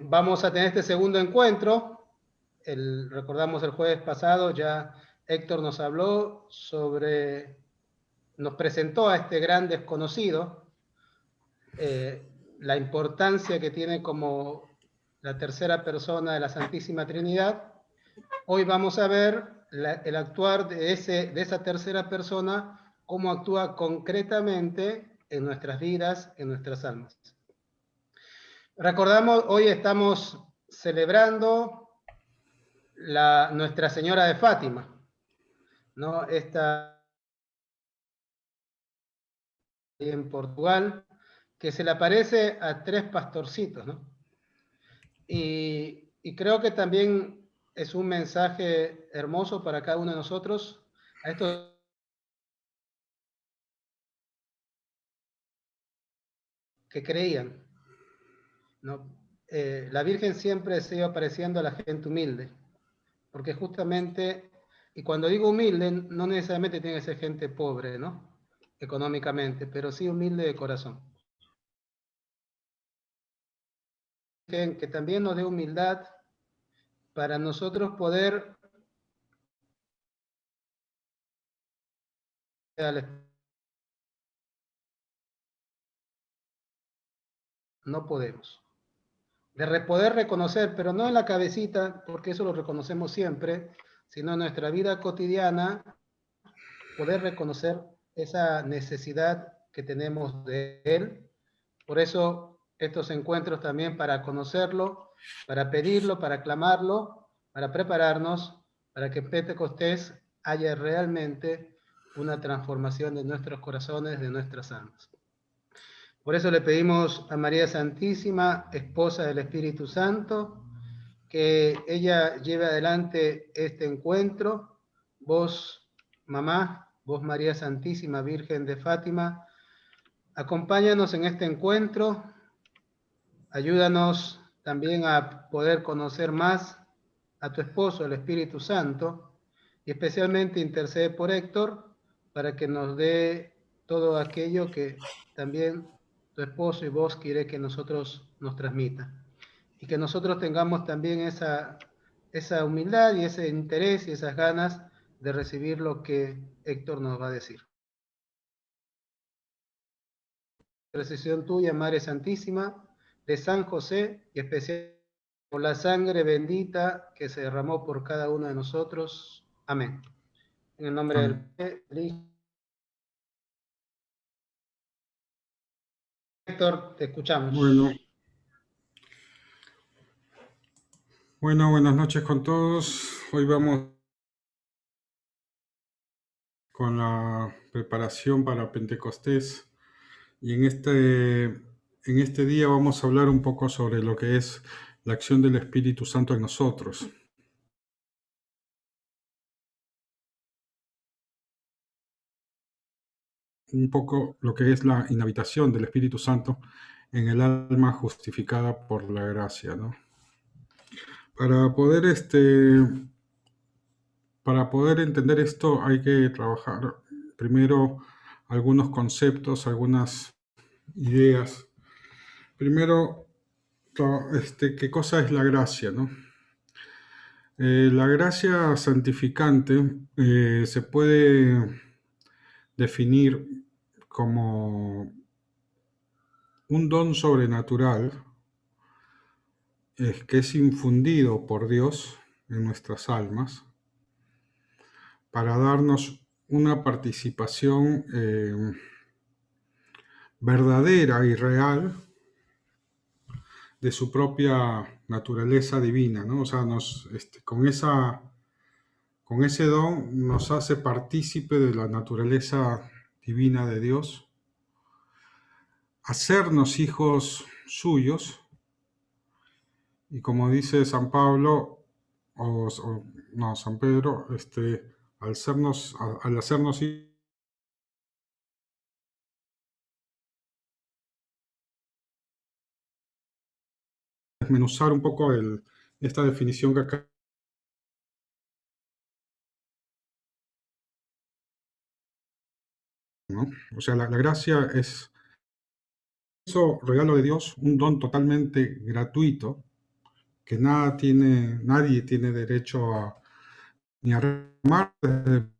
Vamos a tener este segundo encuentro. Recordamos el jueves pasado, ya Héctor nos habló sobre, nos presentó a este gran desconocido, la importancia que tiene como la tercera persona de la Santísima Trinidad. Hoy vamos a ver el actuar de esa tercera persona, cómo actúa concretamente en nuestras vidas, en nuestras almas. Recordamos, hoy estamos celebrando Nuestra Señora de Fátima, ¿no? Esta en Portugal, que se le aparece a tres pastorcitos, ¿no? Y creo que también es un mensaje hermoso para cada uno de nosotros, a estos que creían, ¿no? La Virgen siempre se iba apareciendo a la gente humilde, porque justamente, y cuando digo humilde, no necesariamente tiene que ser gente pobre, ¿no? Económicamente, pero sí humilde de corazón. Que también nos dé humildad para nosotros poder, no podemos. De poder reconocer, pero no en la cabecita, porque eso lo reconocemos siempre, sino en nuestra vida cotidiana, poder reconocer esa necesidad que tenemos de Él. Por eso estos encuentros también para conocerlo, para pedirlo, para clamarlo, para prepararnos, para que en Pentecostés haya realmente una transformación de nuestros corazones, de nuestras almas. Por eso le pedimos a María Santísima, esposa del Espíritu Santo, que ella lleve adelante este encuentro. Vos, mamá, vos María Santísima, Virgen de Fátima, acompáñanos en este encuentro, ayúdanos también a poder conocer más a tu esposo, el Espíritu Santo, y especialmente intercede por Héctor para que nos dé todo aquello que también tu esposo y vos quiere que nosotros nos transmita. Y que nosotros tengamos también esa humildad y ese interés y esas ganas de recibir lo que Héctor nos va a decir. Intercesión tuya, Madre Santísima, de San José, y especialmente por la sangre bendita que se derramó por cada uno de nosotros. Amén. En el nombre del Amén. Padre, del Hijo. Héctor, te escuchamos. Bueno, buenas noches con todos. Hoy vamos con la preparación para Pentecostés y en este día vamos a hablar un poco sobre lo que es la acción del Espíritu Santo en nosotros. Un poco lo que es la inhabitación del Espíritu Santo en el alma justificada por la gracia, ¿no? Para poder entender esto hay que trabajar primero algunos conceptos, algunas ideas. Primero, ¿qué cosa es la gracia, no? La gracia santificante se puede definir como un don sobrenatural que es infundido por Dios en nuestras almas para darnos una participación verdadera y real de su propia naturaleza divina, ¿no? O sea, con ese don nos hace partícipe de la naturaleza divina de Dios, hacernos hijos suyos, y como dice San Pablo, no, San Pedro, al hacernos hijos, desmenuzar un poco esta definición que acá, ¿no? O sea, la gracia es eso, regalo de Dios, un don totalmente gratuito, que nadie tiene derecho ni a reclamar desde el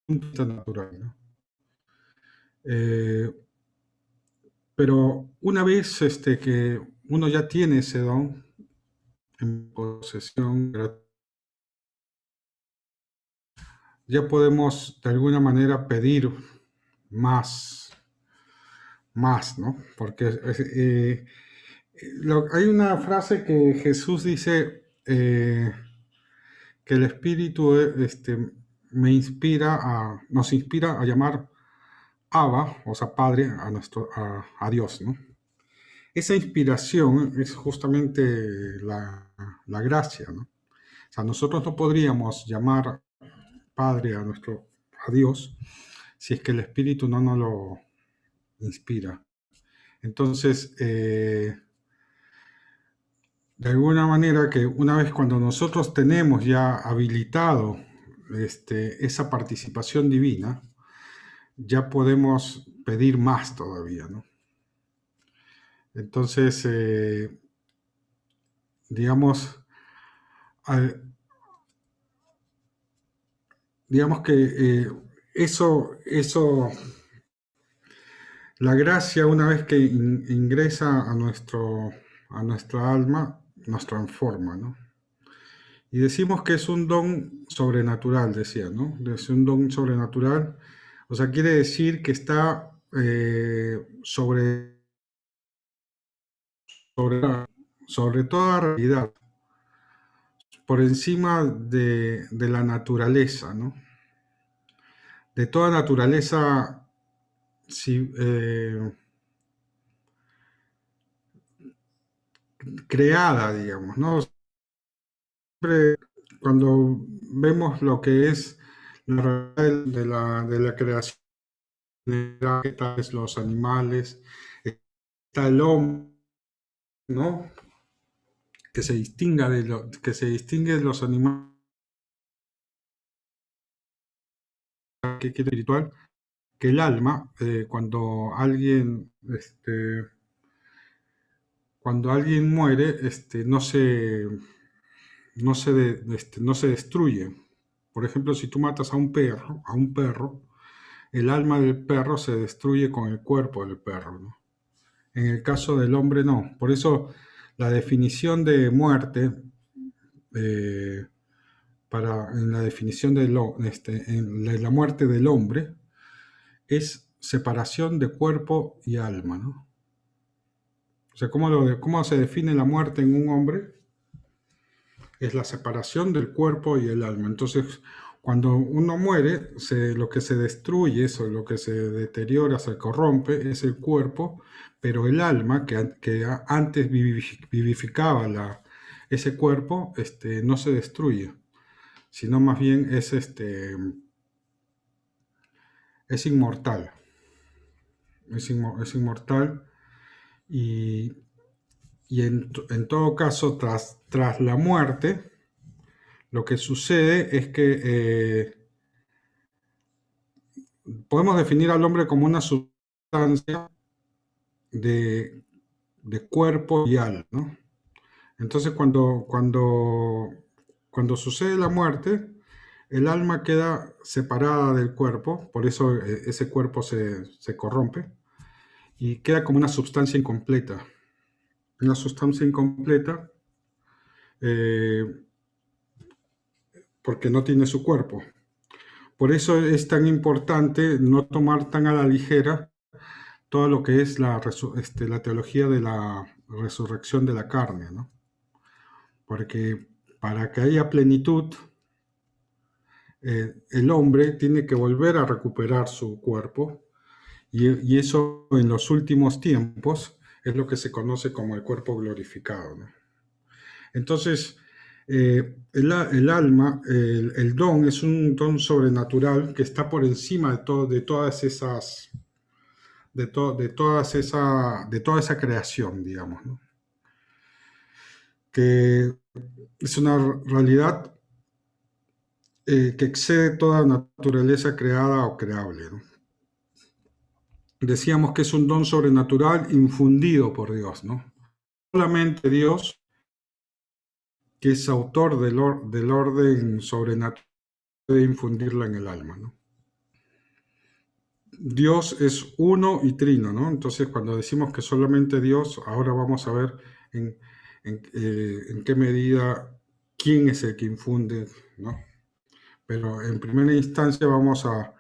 punto de vista natural, ¿no? Eh, pero una vez que uno ya tiene ese don en posesión, ya podemos de alguna manera pedir más, ¿no? Porque hay una frase que Jesús dice, que el Espíritu nos inspira a llamar Abba, o sea, Padre, a Dios, ¿no? Esa inspiración es justamente la gracia, ¿no? O sea, nosotros no podríamos llamar Padre a Dios si es que el Espíritu no nos lo inspira. Entonces, de alguna manera que una vez cuando nosotros tenemos ya habilitado esa participación divina, ya podemos pedir más todavía, ¿no? Entonces, digamos, digamos que eso, la gracia una vez que ingresa a nuestra alma, nos transforma, ¿no? Y decimos que es un don sobrenatural, decía, ¿no? Es un don sobrenatural, o sea, quiere decir que está sobre toda realidad, por encima de la naturaleza, ¿no? De toda naturaleza sí, creada, digamos, ¿no? Siempre cuando vemos lo que es la realidad de la creación, que tal vez los animales, está el hombre, ¿no? Que se distingue de los animales, que quiere espiritual, que el alma, cuando alguien muere, no se destruye. Por ejemplo, si tú matas a un perro, el alma del perro se destruye con el cuerpo del perro, ¿no? En el caso del hombre no. Por eso la definición de muerte, eh, en la definición en la muerte del hombre, es separación de cuerpo y alma, ¿no? O sea, ¿cómo se define la muerte en un hombre? Es la separación del cuerpo y el alma. Entonces, cuando uno muere, lo que se destruye, lo que se deteriora, se corrompe, es el cuerpo, pero el alma, que antes vivificaba ese cuerpo, no se destruye, sino más bien es inmortal. Es inmortal y, en todo caso, tras la muerte, lo que sucede es que podemos definir al hombre como una sustancia de, de cuerpo y alma, ¿no? Entonces, cuando sucede la muerte, el alma queda separada del cuerpo, por eso ese cuerpo se corrompe y queda como una sustancia incompleta. Una sustancia incompleta eh, porque no tiene su cuerpo. Por eso es tan importante no tomar tan a la ligera todo lo que es la teología de la resurrección de la carne, ¿no? Porque para que haya plenitud, el hombre tiene que volver a recuperar su cuerpo y eso en los últimos tiempos es lo que se conoce como el cuerpo glorificado, ¿no? Entonces, el alma, el don, es un don sobrenatural que está por encima de todas esas, de toda esa creación, digamos, ¿no? Que es una realidad que excede toda naturaleza creada o creable, ¿no? decíamos que es un don sobrenatural infundido por Dios, ¿no? Solamente Dios, que es autor del orden sobrenatural, puede infundirla en el alma, ¿no? Dios es uno y trino, ¿no? Entonces, cuando decimos que solamente Dios, ahora vamos a ver en, en qué medida, quién es el que infunde, ¿no? Pero en primera instancia vamos a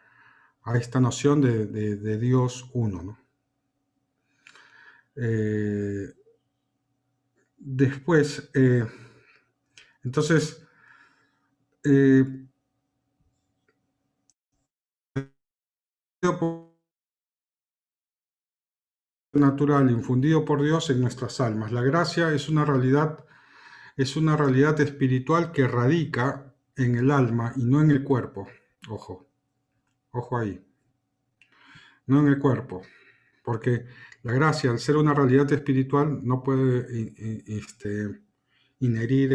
esta noción de Dios uno, ¿no? Después, entonces, eh, natural infundido por Dios en nuestras almas. La gracia es una realidad espiritual que radica en el alma y no en el cuerpo. Ojo, ojo ahí, no en el cuerpo, porque la gracia, al ser una realidad espiritual, no puede inherir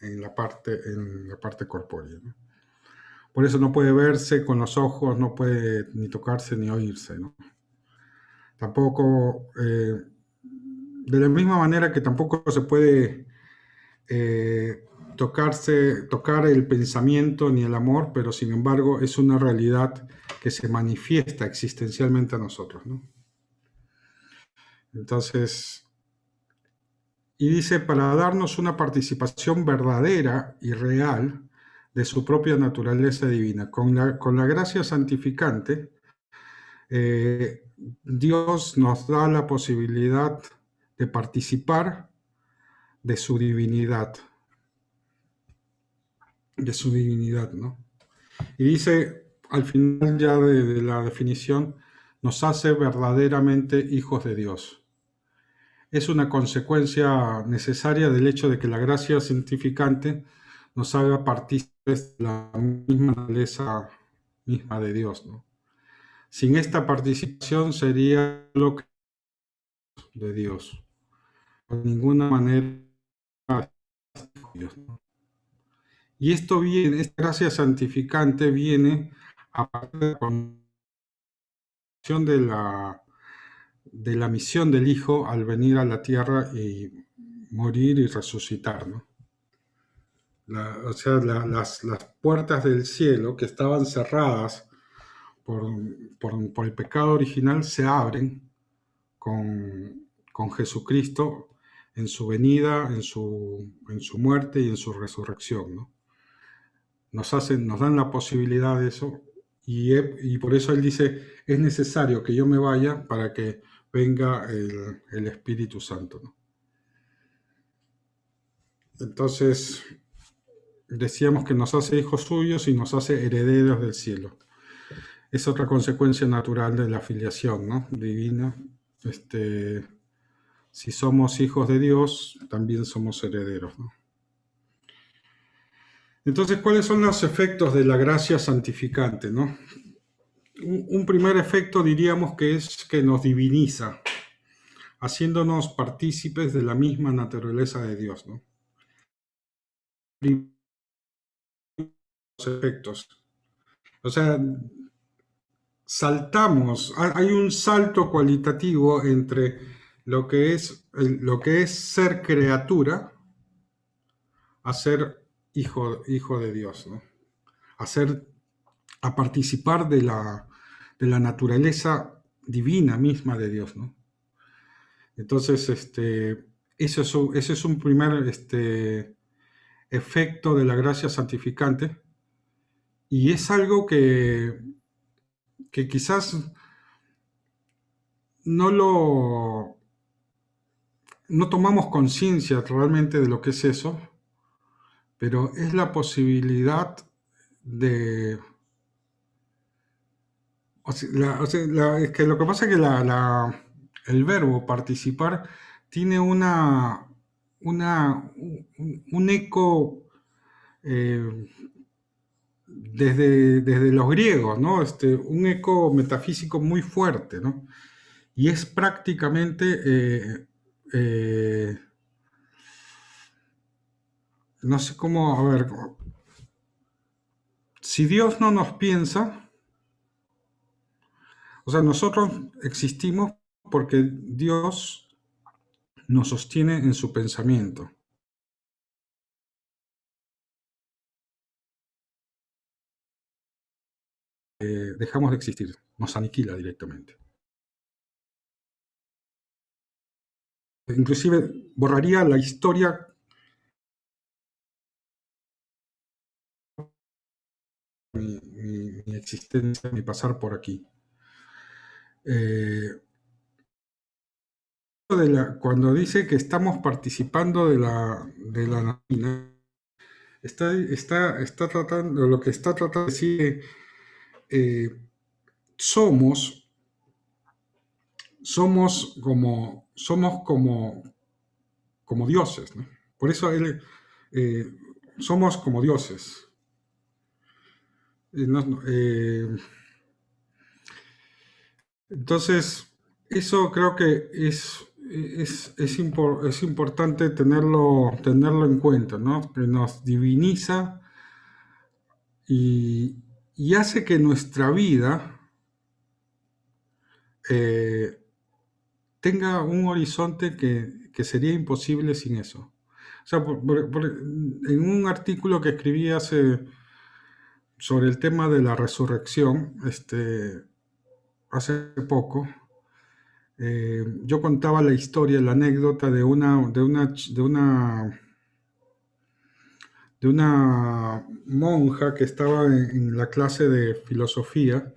en la parte corpórea, ¿no? Por eso no puede verse con los ojos, no puede ni tocarse ni oírse, ¿no? Tampoco, de la misma manera que tampoco se puede tocar el pensamiento ni el amor, pero sin embargo es una realidad que se manifiesta existencialmente a nosotros, ¿no? Entonces, y dice, para darnos una participación verdadera y real de su propia naturaleza divina. Con la gracia santificante, Dios nos da la posibilidad de participar de su divinidad, ¿no? Y dice, al final ya de la definición, nos hace verdaderamente hijos de Dios. Es una consecuencia necesaria del hecho de que la gracia santificante nos haga partícipes de la misma naturaleza misma de Dios, ¿no? Sin esta participación sería lo que de Dios. De ninguna manera Dios, ¿no? Y esto viene, esta gracia santificante viene a partir de la concepción de la misión del Hijo al venir a la tierra y morir y resucitar, ¿no? O sea, las puertas del cielo que estaban cerradas por, por el pecado original se abren con Jesucristo en su venida, en su muerte y en su resurrección, ¿no? Nos dan la posibilidad de eso y por eso Él dice, es necesario que yo me vaya para que venga el Espíritu Santo, ¿no? Entonces, decíamos que nos hace hijos suyos y nos hace herederos del cielo. Es otra consecuencia natural de la filiación, ¿no? Divina. Si somos hijos de Dios, también somos herederos, ¿no? Entonces, ¿cuáles son los efectos de la gracia santificante, ¿no? Un primer efecto diríamos que es que nos diviniza, haciéndonos partícipes de la misma naturaleza de Dios, ¿no? Los efectos. O sea, hay un salto cualitativo entre lo que es ser criatura a ser hijo de Dios, ¿no? A participar de la naturaleza divina misma de Dios, ¿no? Entonces, ese es un primer efecto de la gracia santificante y es algo que quizás no lo no tomamos conciencia realmente de lo que es eso, pero es la posibilidad de... es que lo que pasa es que el verbo participar tiene un eco desde los griegos, ¿no? Un eco metafísico muy fuerte, ¿no? Y es prácticamente... no sé cómo, a ver, si Dios no nos piensa, O sea, nosotros existimos porque Dios nos sostiene en su pensamiento. Dejamos de existir, nos aniquila directamente. Inclusive borraría la historia mi existencia, mi pasar por aquí. Cuando dice que estamos participando de la nación, está tratando, lo que está tratando de decir, somos como dioses, ¿no? Por eso somos como dioses. Entonces, eso creo que es importante tenerlo en cuenta, ¿no? Que nos diviniza y hace que nuestra vida tenga un horizonte que sería imposible sin eso. O sea, en un artículo que escribí sobre el tema de la resurrección, hace poco, yo contaba la historia, la anécdota de una monja que estaba en la clase de filosofía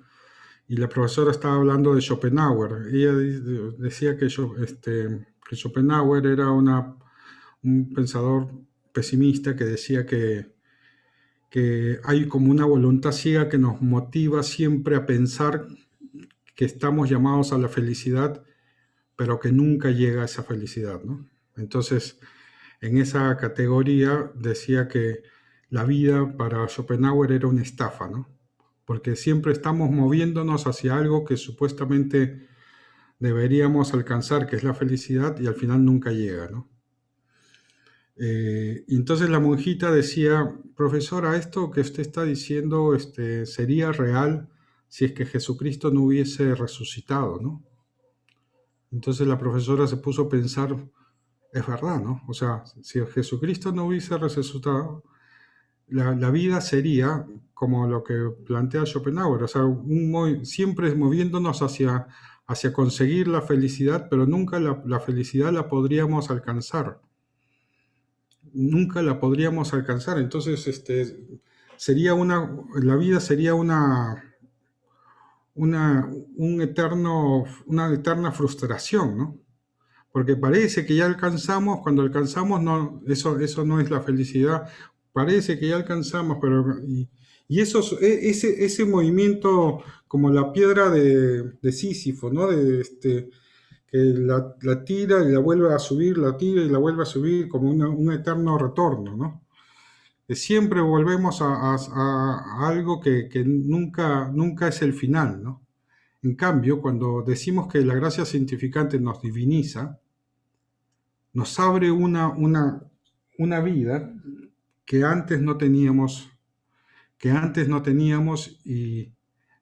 y la profesora estaba hablando de Schopenhauer. Ella decía que Schopenhauer era un pensador pesimista que decía que hay como una voluntad ciega que nos motiva siempre a pensar que estamos llamados a la felicidad, pero que nunca llega a esa felicidad, ¿no? Entonces, en esa categoría decía que la vida para Schopenhauer era una estafa, ¿no? Porque siempre estamos moviéndonos hacia algo que supuestamente deberíamos alcanzar, que es la felicidad, y al final nunca llega, ¿no? Y entonces la monjita decía, profesora, esto que usted está diciendo sería real si es que Jesucristo no hubiese resucitado, ¿no? Entonces la profesora se puso a pensar, es verdad, ¿no? O sea, si Jesucristo no hubiese resucitado, la vida sería como lo que plantea Schopenhauer, o sea, siempre moviéndonos hacia conseguir la felicidad, pero nunca la felicidad la podríamos alcanzar. Nunca la podríamos alcanzar. Entonces, la vida sería una eterna frustración, ¿no? Porque parece que ya alcanzamos, cuando alcanzamos, no, eso no es la felicidad. Parece que ya alcanzamos, pero... Y ese movimiento, como la piedra de Sísifo, ¿no? Que la tira y la vuelve a subir, la tira y la vuelve a subir, como un eterno retorno, ¿no? Que siempre volvemos a algo que nunca es el final, ¿no? En cambio, cuando decimos que la gracia santificante nos diviniza, nos abre una vida que antes no teníamos, y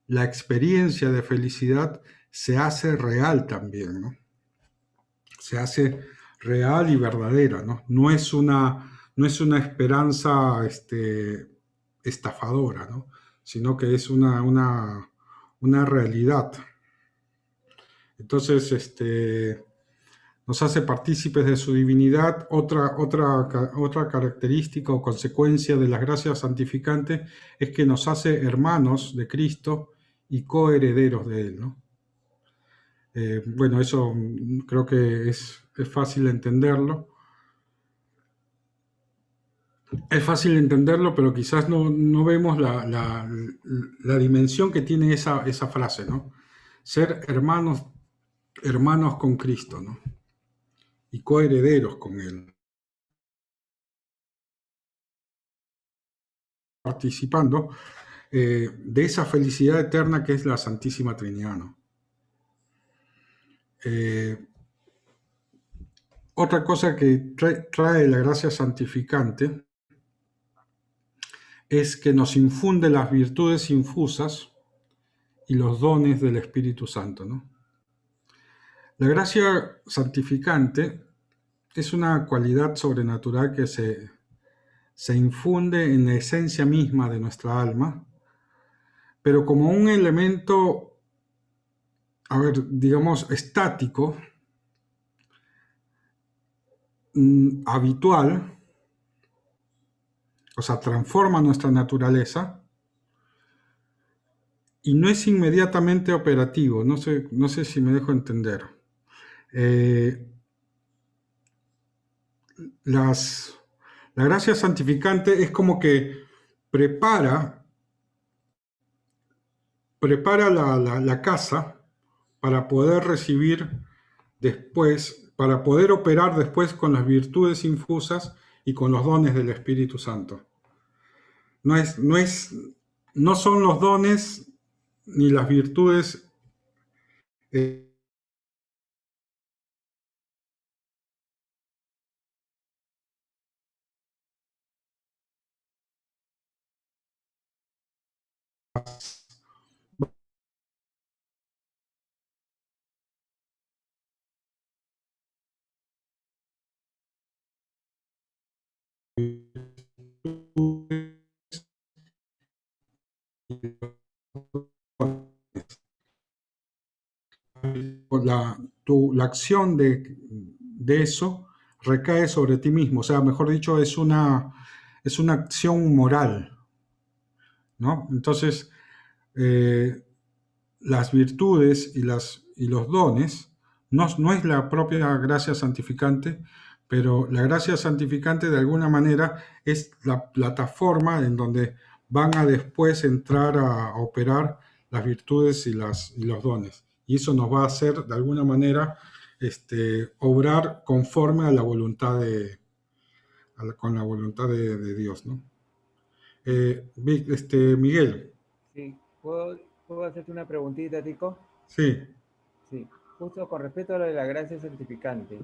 la experiencia de felicidad se hace real también, ¿no? Se hace real y verdadera, ¿no? No es una esperanza estafadora, ¿no? Sino que es una realidad. Entonces, nos hace partícipes de su divinidad. Otra característica o consecuencia de las gracias santificantes es que nos hace hermanos de Cristo y coherederos de Él, ¿no? Bueno, eso creo que es fácil entenderlo. Es fácil entenderlo, pero quizás no vemos la dimensión que tiene esa frase, ¿no? Ser hermanos con Cristo, ¿no? Y coherederos con Él. Participando de esa felicidad eterna que es la Santísima Trinidad, ¿no? Otra cosa que trae la gracia santificante es que nos infunde las virtudes infusas y los dones del Espíritu Santo, ¿no? La gracia santificante es una cualidad sobrenatural que se infunde en la esencia misma de nuestra alma, pero como un elemento, a ver, digamos, estático, habitual, o sea, transforma nuestra naturaleza y no es inmediatamente operativo. No sé si me dejo entender. Eh, la gracia santificante es como que prepara la casa para poder recibir después, para poder operar después con las virtudes infusas y con los dones del Espíritu Santo. No son los dones ni las virtudes eh, la acción de eso recae sobre ti mismo. O sea, mejor dicho, es una acción moral, ¿no? Entonces, las virtudes y los dones no es la propia gracia santificante, pero la gracia santificante de alguna manera es la plataforma en donde van a después entrar a operar las virtudes y los dones. Y eso nos va a hacer de alguna manera obrar conforme a la voluntad con la voluntad de Dios, ¿no? Miguel, Sí, ¿puedo hacerte una preguntita, Tico? sí. Sí, justo con respecto a lo de la gracia santificante,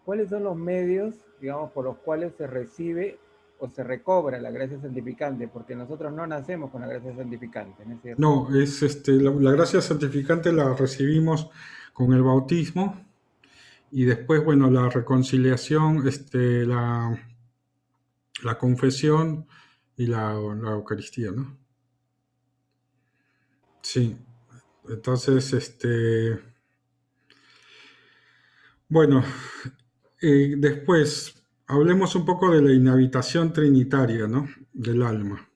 ¿cuáles son los medios, digamos, por los cuales se recibe o se recobra la gracia santificante? Porque nosotros no nacemos con la gracia santificante, ¿no es cierto? No, es la gracia santificante la recibimos con el bautismo y después, bueno, la reconciliación, la confesión y la Eucaristía, ¿no? Sí, entonces, bueno, después hablemos un poco de la inhabitación trinitaria, ¿no? Del alma.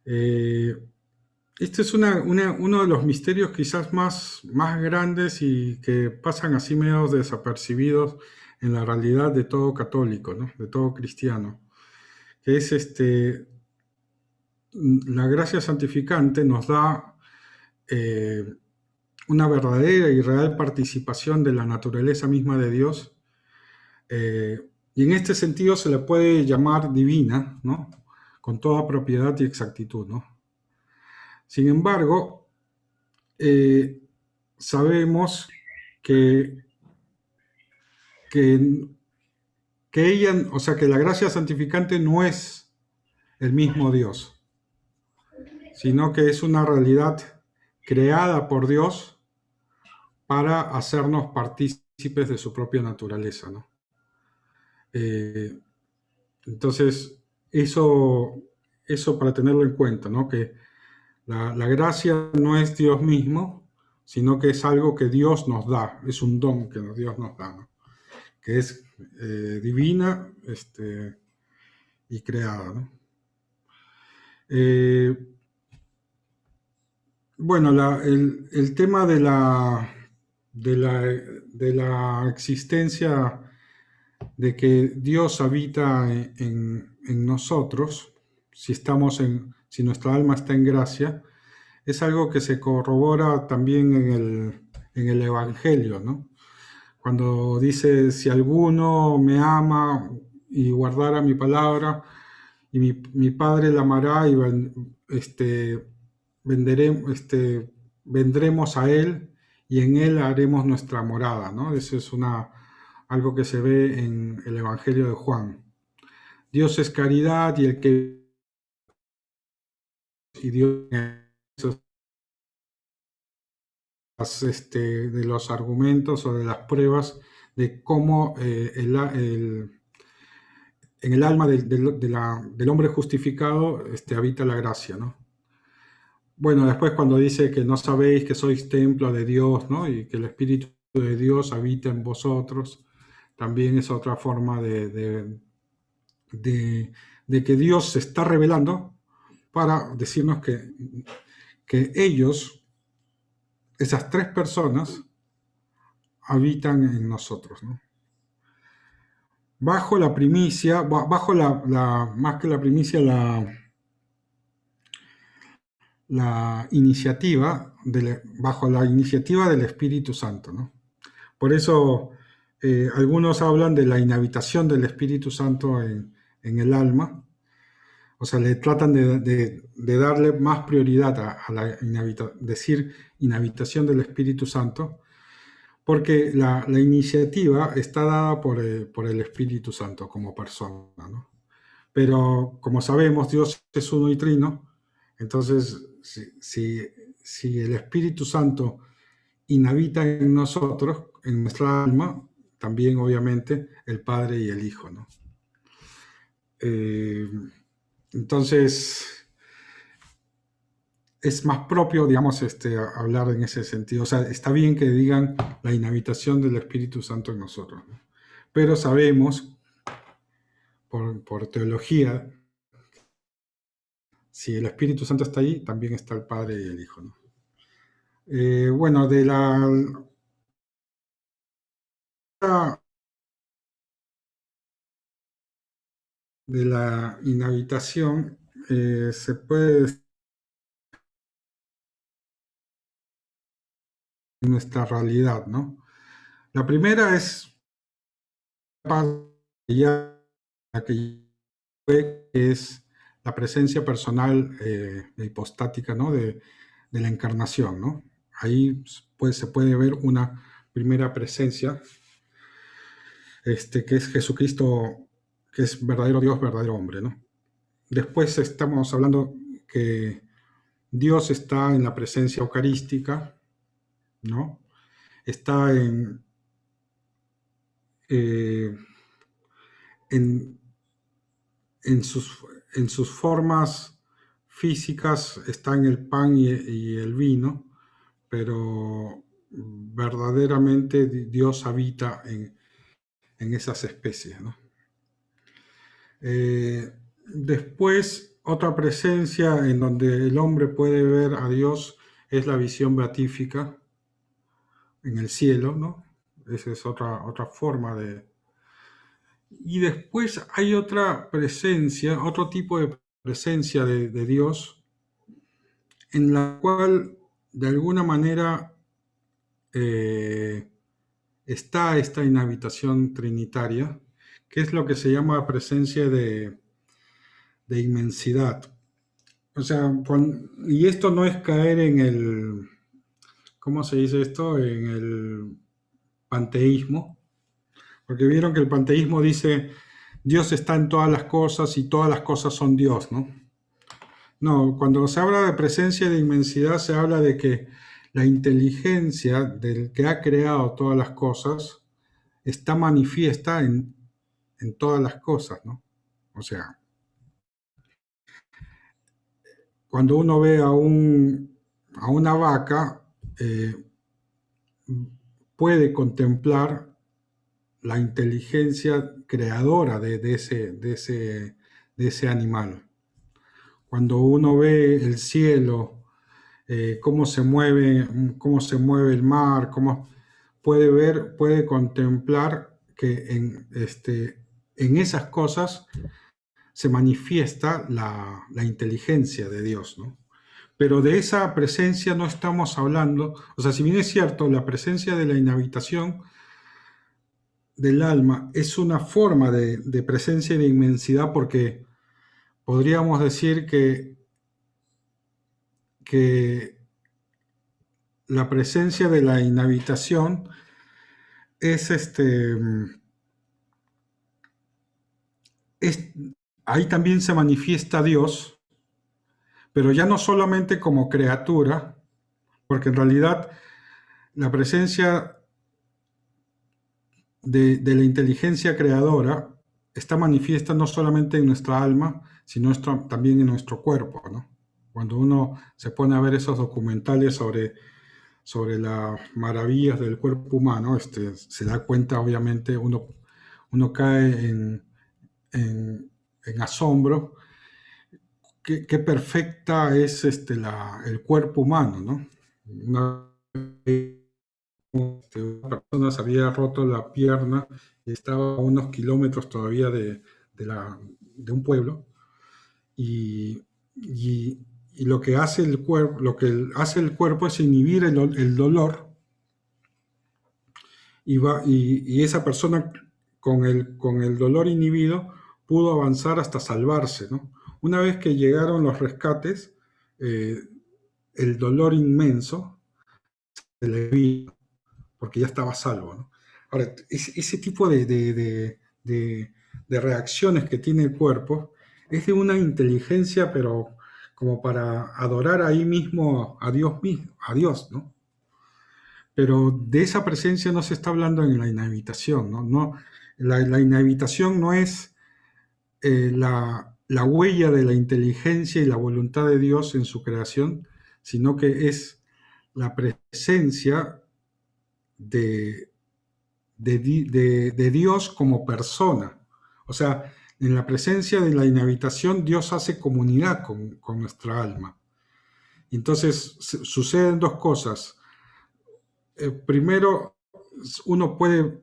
Este es uno de los misterios quizás más grandes y que pasan así medio desapercibidos en la realidad de todo católico, ¿no? De todo cristiano, que es la gracia santificante nos da una verdadera y real participación de la naturaleza misma de Dios, y en este sentido se le puede llamar divina, ¿no? Con toda propiedad y exactitud, ¿no? Sin embargo, sabemos que, que, que ella, o sea, que la gracia santificante no es el mismo Dios, sino que es una realidad creada por Dios para hacernos partícipes de su propia naturaleza, ¿no? Eh, entonces, eso para tenerlo en cuenta, ¿no? Que la gracia no es Dios mismo, sino que es algo que Dios nos da, es un don que Dios nos da, ¿no? Que es divina y creada, ¿no? Eh, bueno, el tema de la existencia de que Dios habita en nosotros, si nuestra alma está en gracia, es algo que se corrobora también en el Evangelio, ¿no? Cuando dice, si alguno me ama y guardara mi palabra, y mi Padre la amará y vendremos a Él y en Él haremos nuestra morada, ¿no? Eso es algo que se ve en el Evangelio de Juan. Dios es caridad y el que... y Dios de los argumentos o de las pruebas de cómo en el alma del hombre justificado habita la gracia, ¿no? Bueno, después cuando dice que no sabéis que sois templo de Dios, ¿no? Y que el Espíritu de Dios habita en vosotros, también es otra forma de que Dios se está revelando para decirnos que ellos, esas tres personas, habitan en nosotros, ¿no? Bajo la primicia, bajo más que la primicia, la iniciativa, bajo la iniciativa del Espíritu Santo, ¿no? Por eso algunos hablan de la inhabitación del Espíritu Santo en el alma, o sea, le tratan de darle más prioridad a la decir inhabitación del Espíritu Santo, porque la iniciativa está dada por el Espíritu Santo como persona, ¿no? Pero como sabemos, Dios es uno y trino, entonces si el Espíritu Santo inhabita en nosotros, en nuestra alma, también obviamente el Padre y el Hijo, ¿no? Entonces, es más propio, digamos, hablar en ese sentido. O sea, está bien que digan la inhabitación del Espíritu Santo en nosotros, ¿no? Pero sabemos, por teología, si el Espíritu Santo está ahí, también está el Padre y el Hijo, ¿no? Bueno, de la inhabitación se puede decir en nuestra realidad, ¿no? La primera es la que es la presencia personal hipostática, ¿no? de la encarnación, ¿no? Ahí se puede ver una primera presencia, que es Jesucristo, que es verdadero Dios, verdadero hombre, ¿no? Después estamos hablando que Dios está en la presencia eucarística, ¿no? Está en sus formas físicas, está en el pan y el vino, pero verdaderamente Dios habita en esas especies, ¿no? Después, otra presencia en donde el hombre puede ver a Dios es la visión beatífica en el cielo, ¿no? Esa es otra forma de... Y después hay otra presencia, otro tipo de presencia de Dios, en la cual de alguna manera está esta inhabitación trinitaria, que es lo que se llama presencia de inmensidad. O sea, y esto no es caer en el, ¿cómo se dice esto? En el panteísmo, porque vieron que el panteísmo dice Dios está en todas las cosas y todas las cosas son Dios, ¿no? No, cuando se habla de presencia de inmensidad se habla de que la inteligencia del que ha creado todas las cosas está manifiesta en todas las cosas, ¿no? O sea, cuando uno ve a una vaca, puede contemplar la inteligencia creadora de ese animal. Cuando uno ve el cielo, cómo se mueve el mar, puede contemplar que en esas cosas se manifiesta la inteligencia de Dios, ¿no? Pero de esa presencia no estamos hablando, o sea, si bien es cierto, la presencia de la inhabitación del alma es una forma de presencia y de inmensidad, porque podríamos decir que la presencia de la inhabitación es ahí también se manifiesta Dios, pero ya no solamente como criatura, porque en realidad la presencia de la inteligencia creadora está manifiesta no solamente en nuestra alma, sino también en nuestro cuerpo, ¿no? Cuando uno se pone a ver esos documentales sobre las maravillas del cuerpo humano, se da cuenta, obviamente, uno cae en asombro. Qué perfecta es el cuerpo humano, ¿no? Una persona se había roto la pierna y estaba a unos kilómetros todavía de un pueblo, y lo que hace el cuerpo es inhibir el dolor, y esa persona con el dolor inhibido pudo avanzar hasta salvarse, ¿no? Una vez que llegaron los rescates, el dolor inmenso se le vino, porque ya estaba salvo, ¿no? Ahora, ese tipo de reacciones que tiene el cuerpo es de una inteligencia, pero como para adorar ahí mismo a Dios, ¿no? Pero de esa presencia no se está hablando en la inhabitación, ¿no? La inhabitación no es la huella de la inteligencia y la voluntad de Dios en su creación, sino que es la presencia de Dios como persona. O sea, en la presencia de la inhabitación, Dios hace comunidad con nuestra alma. Entonces suceden dos cosas. Primero, uno puede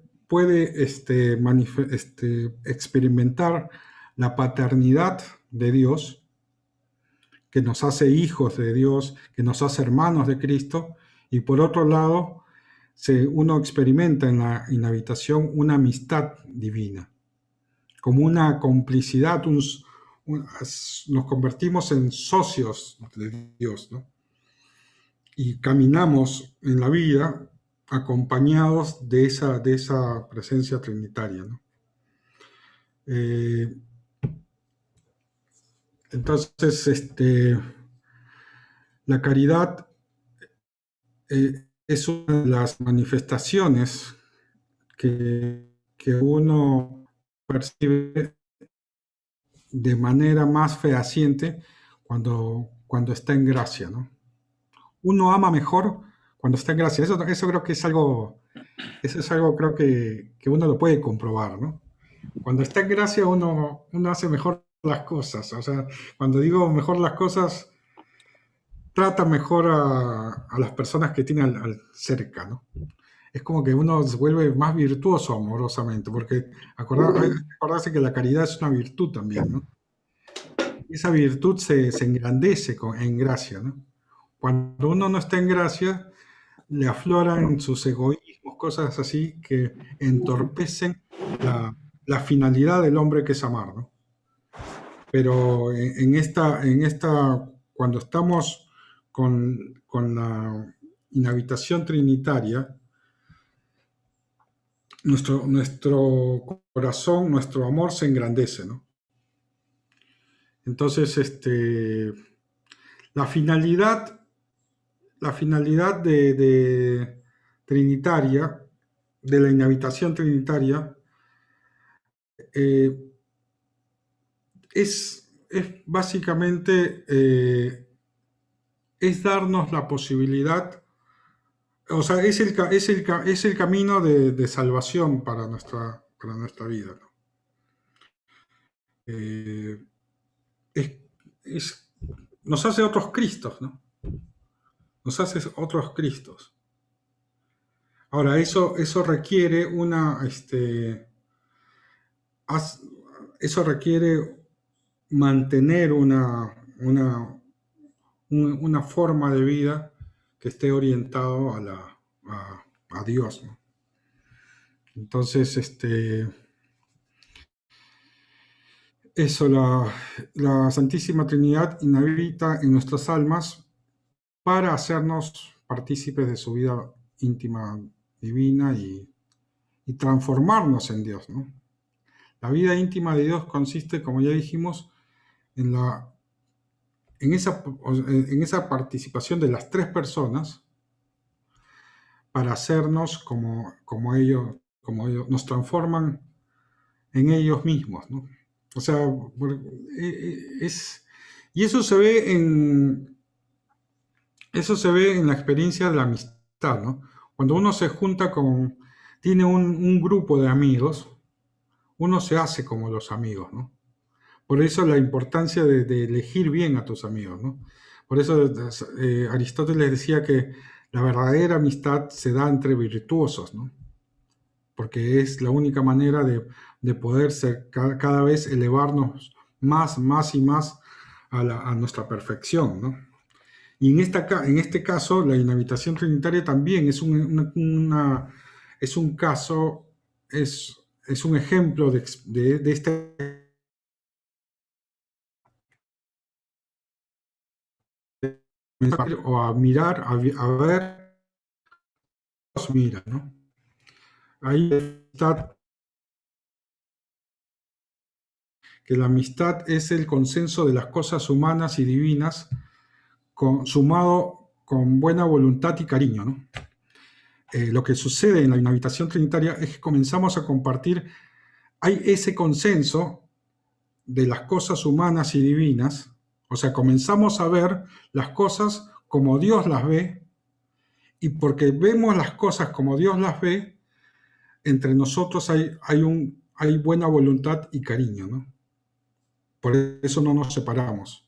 experimentar la paternidad de Dios, que nos hace hijos de Dios, que nos hace hermanos de Cristo, y por otro lado, uno experimenta en la inhabitación una amistad divina, como una complicidad, nos convertimos en socios de Dios, ¿no? Y caminamos en la vida acompañados de esa presencia trinitaria, ¿no? Entonces, la caridad es una de las manifestaciones que uno percibe de manera más fehaciente cuando está en gracia, ¿no? Uno ama mejor cuando está en gracia. Eso creo que es algo creo que uno lo puede comprobar, ¿no? Cuando está en gracia uno hace mejor las cosas. O sea, cuando digo mejor las cosas, trata mejor a las personas que tiene cerca, ¿no? Es como que uno se vuelve más virtuoso amorosamente, porque acordarse que la caridad es una virtud también, ¿no? Esa virtud se engrandece en gracia, ¿no? Cuando uno no está en gracia, le afloran sus egoísmos, cosas así que entorpecen la finalidad del hombre, que es amar, ¿no? Pero cuando estamos con la inhabitación trinitaria, nuestro corazón, nuestro amor se engrandece, ¿no? Entonces, la finalidad trinitaria, de la inhabitación trinitaria, es básicamente es darnos la posibilidad, o sea, es el camino de salvación para nuestra vida, ¿no? Nos hace otros Cristos, ¿no? Nos hace otros Cristos. Ahora, eso requiere eso requiere mantener una forma de vida que esté orientado a Dios, ¿no? Entonces, eso, la Santísima Trinidad inhabita en nuestras almas para hacernos partícipes de su vida íntima divina y transformarnos en Dios, ¿no? La vida íntima de Dios consiste, como ya dijimos, en esa participación de las tres personas para hacernos como ellos, nos transforman en ellos mismos, ¿no? O sea, y eso se ve en la experiencia de la amistad, ¿no? Cuando uno se junta tiene un grupo de amigos, uno se hace como los amigos, ¿no? Por eso la importancia de elegir bien a tus amigos, ¿no? Por eso Aristóteles decía que la verdadera amistad se da entre virtuosos, ¿no? Porque es la única manera de poder ser, cada vez elevarnos más y más a nuestra perfección, ¿no? Y en este caso, la inhabitación trinitaria también es un caso, es un ejemplo de este o a mirar, a ver, Dios mira, ¿no? Ahí está que la amistad es el consenso de las cosas humanas y divinas sumado con buena voluntad y cariño, ¿no? Lo que sucede en la inhabitación trinitaria es que comenzamos a compartir, hay ese consenso de las cosas humanas y divinas, o sea, comenzamos a ver las cosas como Dios las ve, y porque vemos las cosas como Dios las ve, entre nosotros hay buena voluntad y cariño, ¿no? Por eso no nos separamos.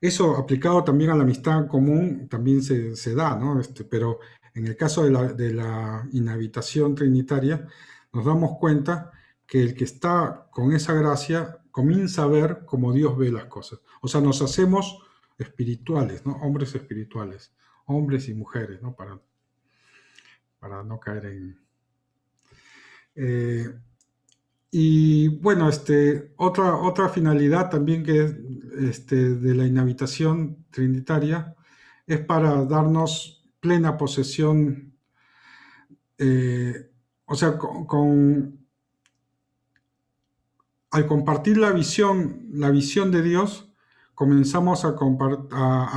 Eso aplicado también a la amistad común también se da, ¿no? Pero en el caso de la inhabitación trinitaria, nos damos cuenta que el que está con esa gracia comienza a ver como Dios ve las cosas. O sea, nos hacemos espirituales, ¿no? Hombres espirituales, hombres y mujeres, ¿no? Para no caer en... y bueno, otra finalidad también que de la inhabitación trinitaria es para darnos plena posesión, o sea, al compartir la visión de Dios, comenzamos a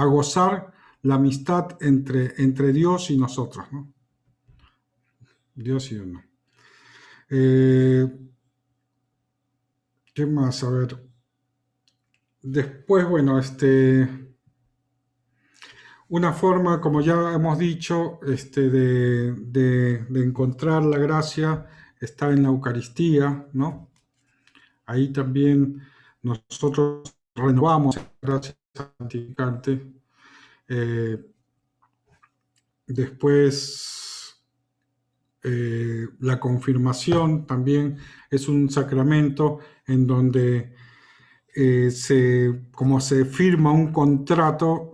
gozar la amistad entre Dios y nosotros, ¿no? Dios y uno. ¿Qué más? A ver. Después, bueno, una forma, como ya hemos dicho, de encontrar la gracia está en la Eucaristía, ¿no? Ahí también nosotros renovamos la gracia santificante. Después, la confirmación también es un sacramento en donde como se firma un contrato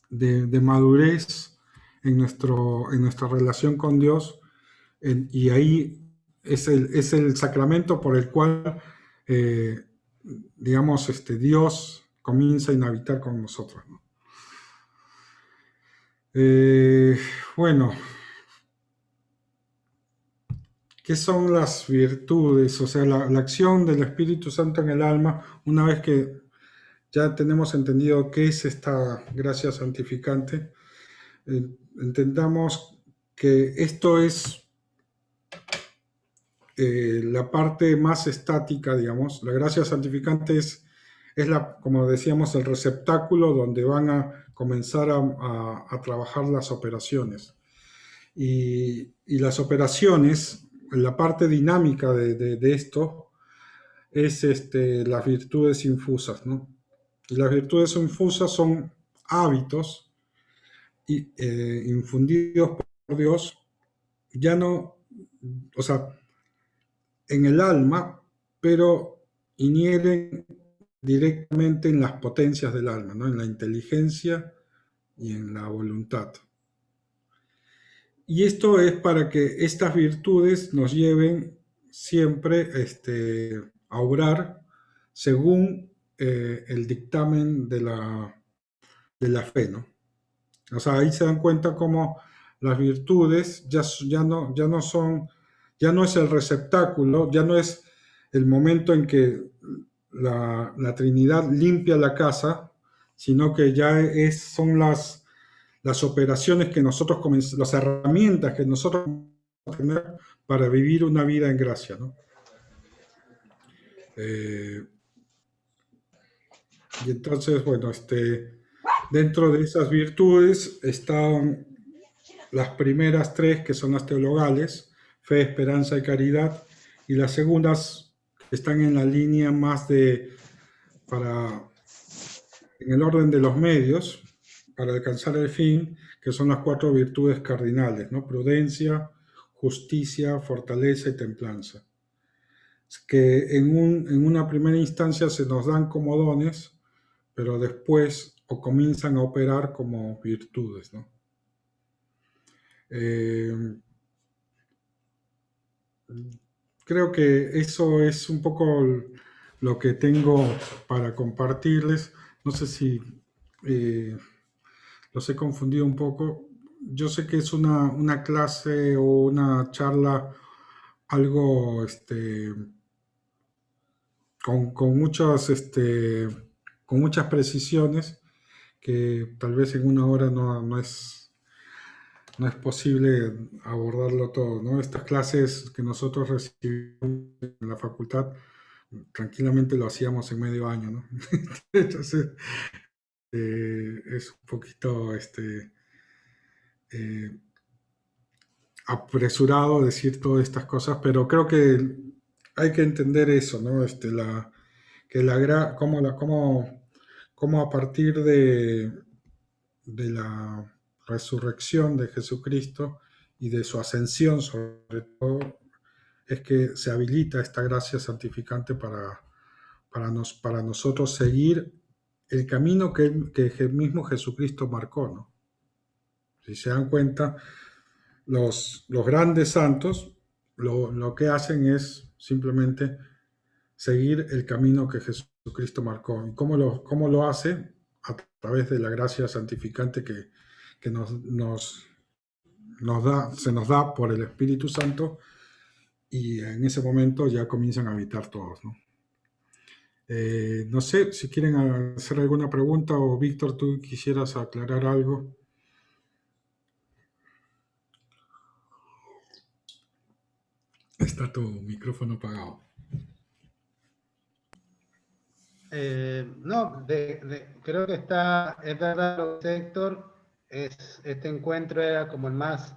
de madurez en nuestra relación con Dios, y ahí es el sacramento por el cual, digamos, Dios comienza a inhabitar con nosotros, ¿no? Bueno, ¿qué son las virtudes? O sea, la acción del Espíritu Santo en el alma, una vez que ya tenemos entendido qué es esta gracia santificante, entendamos que esto es la parte más estática, digamos. La gracia santificante es como decíamos, el receptáculo donde van a comenzar a trabajar las operaciones. Y las operaciones, la parte dinámica de esto, es las virtudes infusas, ¿no? Y las virtudes infusas son hábitos infundidos por Dios, ya no, o sea, en el alma, pero inhieren directamente en las potencias del alma, ¿no? En la inteligencia y en la voluntad. Y esto es para que estas virtudes nos lleven siempre a obrar según el dictamen de la fe, ¿no? O sea, ahí se dan cuenta cómo las virtudes ya no es el receptáculo, ya no es el momento en que la Trinidad limpia la casa, sino que ya son las las operaciones que nosotros comenzamos, las herramientas que nosotros comenzamos a tener para vivir una vida en gracia, ¿no? Y entonces, bueno, dentro de esas virtudes están las primeras tres, que son las teologales: fe, esperanza y caridad, y las segundas están en la línea más en el orden de los medios, para alcanzar el fin, que son las 4 virtudes cardinales, ¿no? Prudencia, justicia, fortaleza y templanza. Que en una primera instancia se nos dan como dones, pero después comienzan a operar como virtudes, ¿no? Creo que eso es un poco lo que tengo para compartirles. No sé si los he confundido un poco. Yo sé que es una clase o una charla algo con muchas precisiones, que tal vez en una hora no es posible abordarlo todo, ¿no? Estas clases que nosotros recibimos en la facultad, tranquilamente lo hacíamos en medio año, ¿no? Entonces, es un poquito apresurado decir todas estas cosas, pero creo que hay que entender eso, ¿no? Cómo a partir de la resurrección de Jesucristo y de su ascensión, sobre todo, es que se habilita esta gracia santificante para nosotros seguir el camino que el mismo Jesucristo marcó, ¿no? Si se dan cuenta, los grandes santos lo que hacen es simplemente seguir el camino que Jesucristo marcó. ¿Y cómo lo hace? A través de la gracia santificante que se nos da por el Espíritu Santo, y en ese momento ya comienzan a habitar todos, ¿no? No sé si quieren hacer alguna pregunta, o Víctor, tú quisieras aclarar algo. Está tu micrófono apagado. No, creo que es verdad lo que dice Héctor. Este encuentro era como el más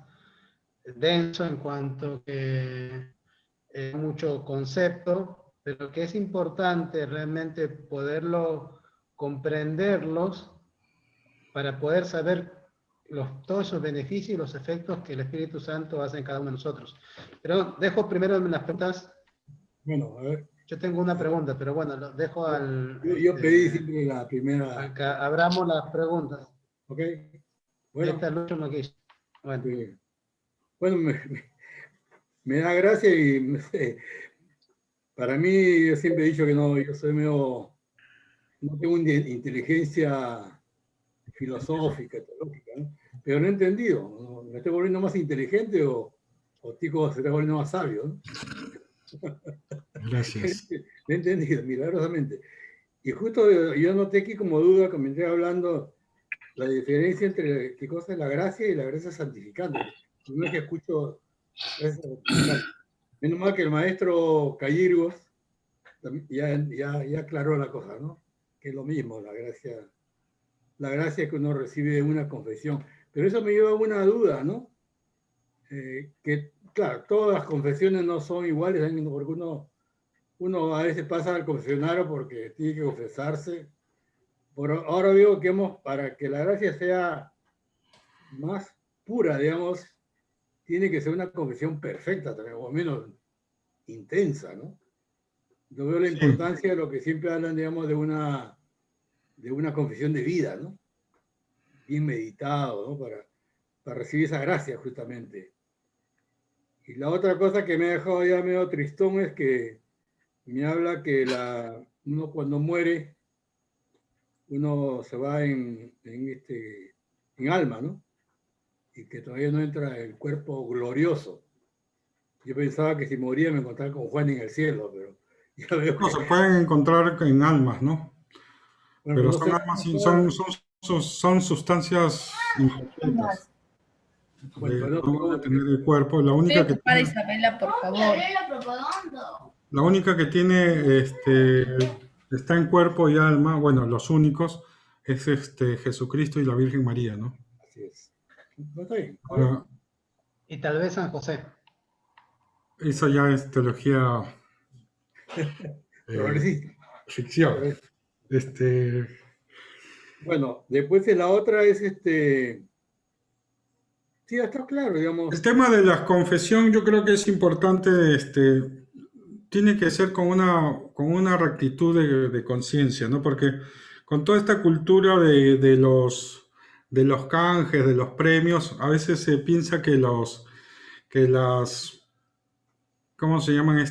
denso en cuanto que mucho concepto, pero que es importante realmente poderlo comprenderlos para poder saber todos esos beneficios y los efectos que el Espíritu Santo hace en cada uno de nosotros. Pero dejo primero las preguntas. Bueno, a ver. Yo tengo una pregunta, pero bueno, lo dejo al... Yo pedí siempre la primera... Acá, abramos las preguntas. Ok. Bueno. Esta es la última que hice. Bueno, bueno me da gracia y para mí, yo siempre he dicho que no, yo soy medio... No tengo una inteligencia filosófica, teológica, ¿no? Pero no he entendido. ¿No? ¿Me estoy volviendo más inteligente o Tico se está volviendo más sabio? ¿No? Gracias. Lo he entendido, milagrosamente. Y justo yo noté aquí como duda, comenté hablando la diferencia entre qué cosa es la gracia y la gracia santificante. No es que escucho gracia santificante. Menos mal que el maestro Cayirgos ya aclaró la cosa, ¿no? Que es lo mismo, la gracia que uno recibe en una confesión. Pero eso me lleva a una duda, ¿no? Que, claro, todas las confesiones no son iguales, porque uno a veces pasa al confesionario porque tiene que confesarse. Pero ahora digo que para que la gracia sea más pura, digamos, tiene que ser una confesión perfecta también, o menos intensa, ¿no? Yo veo la importancia de lo que siempre hablan, digamos, de una confesión de vida, ¿no? Bien meditado, ¿no? Para recibir esa gracia, justamente. Y la otra cosa que me ha dejado ya medio tristón es que me habla que uno cuando muere, uno se va en alma, ¿no? Y que todavía no entra el cuerpo glorioso. Yo pensaba que si moría me encontraba con Juan en el cielo, pero ya veo que... No, se pueden encontrar en almas, ¿no? Bueno, pero son almas, son sustancias incompletas. Bueno, pero No van a tener el cuerpo. La Estoy única que ocupada, tiene, Isabela, por favor. la única que tiene está en cuerpo y alma, bueno, los únicos, es Jesucristo y la Virgen María, ¿no? así es. No, está bien. Ahora, Y tal vez San José. eso ya es teología Progresista. ficción. Bueno, después de la otra es sí, está claro, digamos. El tema de la confesión yo creo que es importante, tiene que ser con una rectitud de conciencia, ¿no? Porque con toda esta cultura de los canjes, de los premios, a veces se piensa que las, ¿cómo se llaman?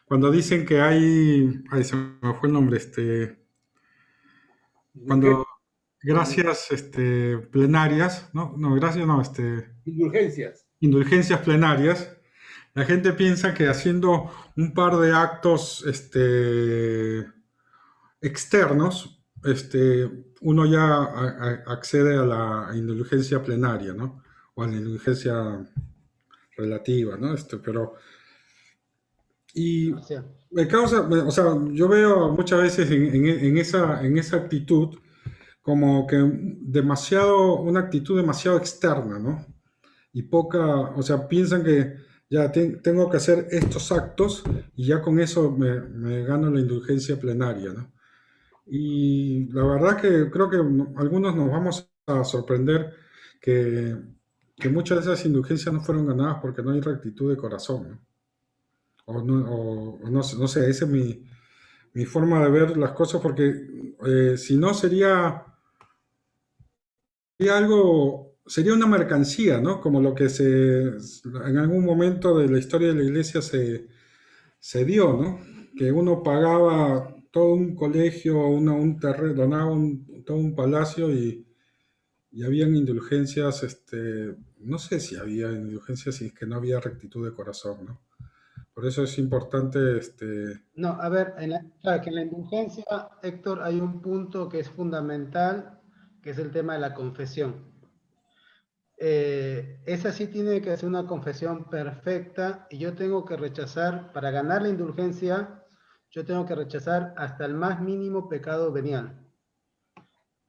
Cuando dicen que hay, ay, se me fue el nombre, cuando gracias, plenarias, ¿no? No, gracias, no, Indulgencias. indulgencias plenarias, la gente piensa que haciendo un par de actos externos, uno ya accede a la indulgencia plenaria, ¿no? O a la indulgencia relativa, ¿no? Y Marcial. me causa, o sea, yo veo muchas veces en esa actitud como que una actitud demasiado externa, ¿no? Y o sea, piensan que ya tengo que hacer estos actos y ya con eso me gano la indulgencia plenaria, ¿no? Y la verdad que creo que algunos nos vamos a sorprender que muchas de esas indulgencias no fueron ganadas porque no hay rectitud de corazón, ¿no? O no sé, esa es mi forma de ver las cosas porque si no sería una mercancía, ¿no? Como lo que en algún momento de la historia de la iglesia se dio, ¿no? Que uno pagaba todo un colegio, un terreno, donaba todo un palacio y habían indulgencias, no sé si había indulgencias y es que no había rectitud de corazón, ¿no? Por eso es importante, No, a ver, claro que en la indulgencia, Héctor, hay un punto que es fundamental, que es el tema de la confesión. Esa sí tiene que ser una confesión perfecta y yo tengo que rechazar, para ganar la indulgencia, yo tengo que rechazar hasta el más mínimo pecado venial.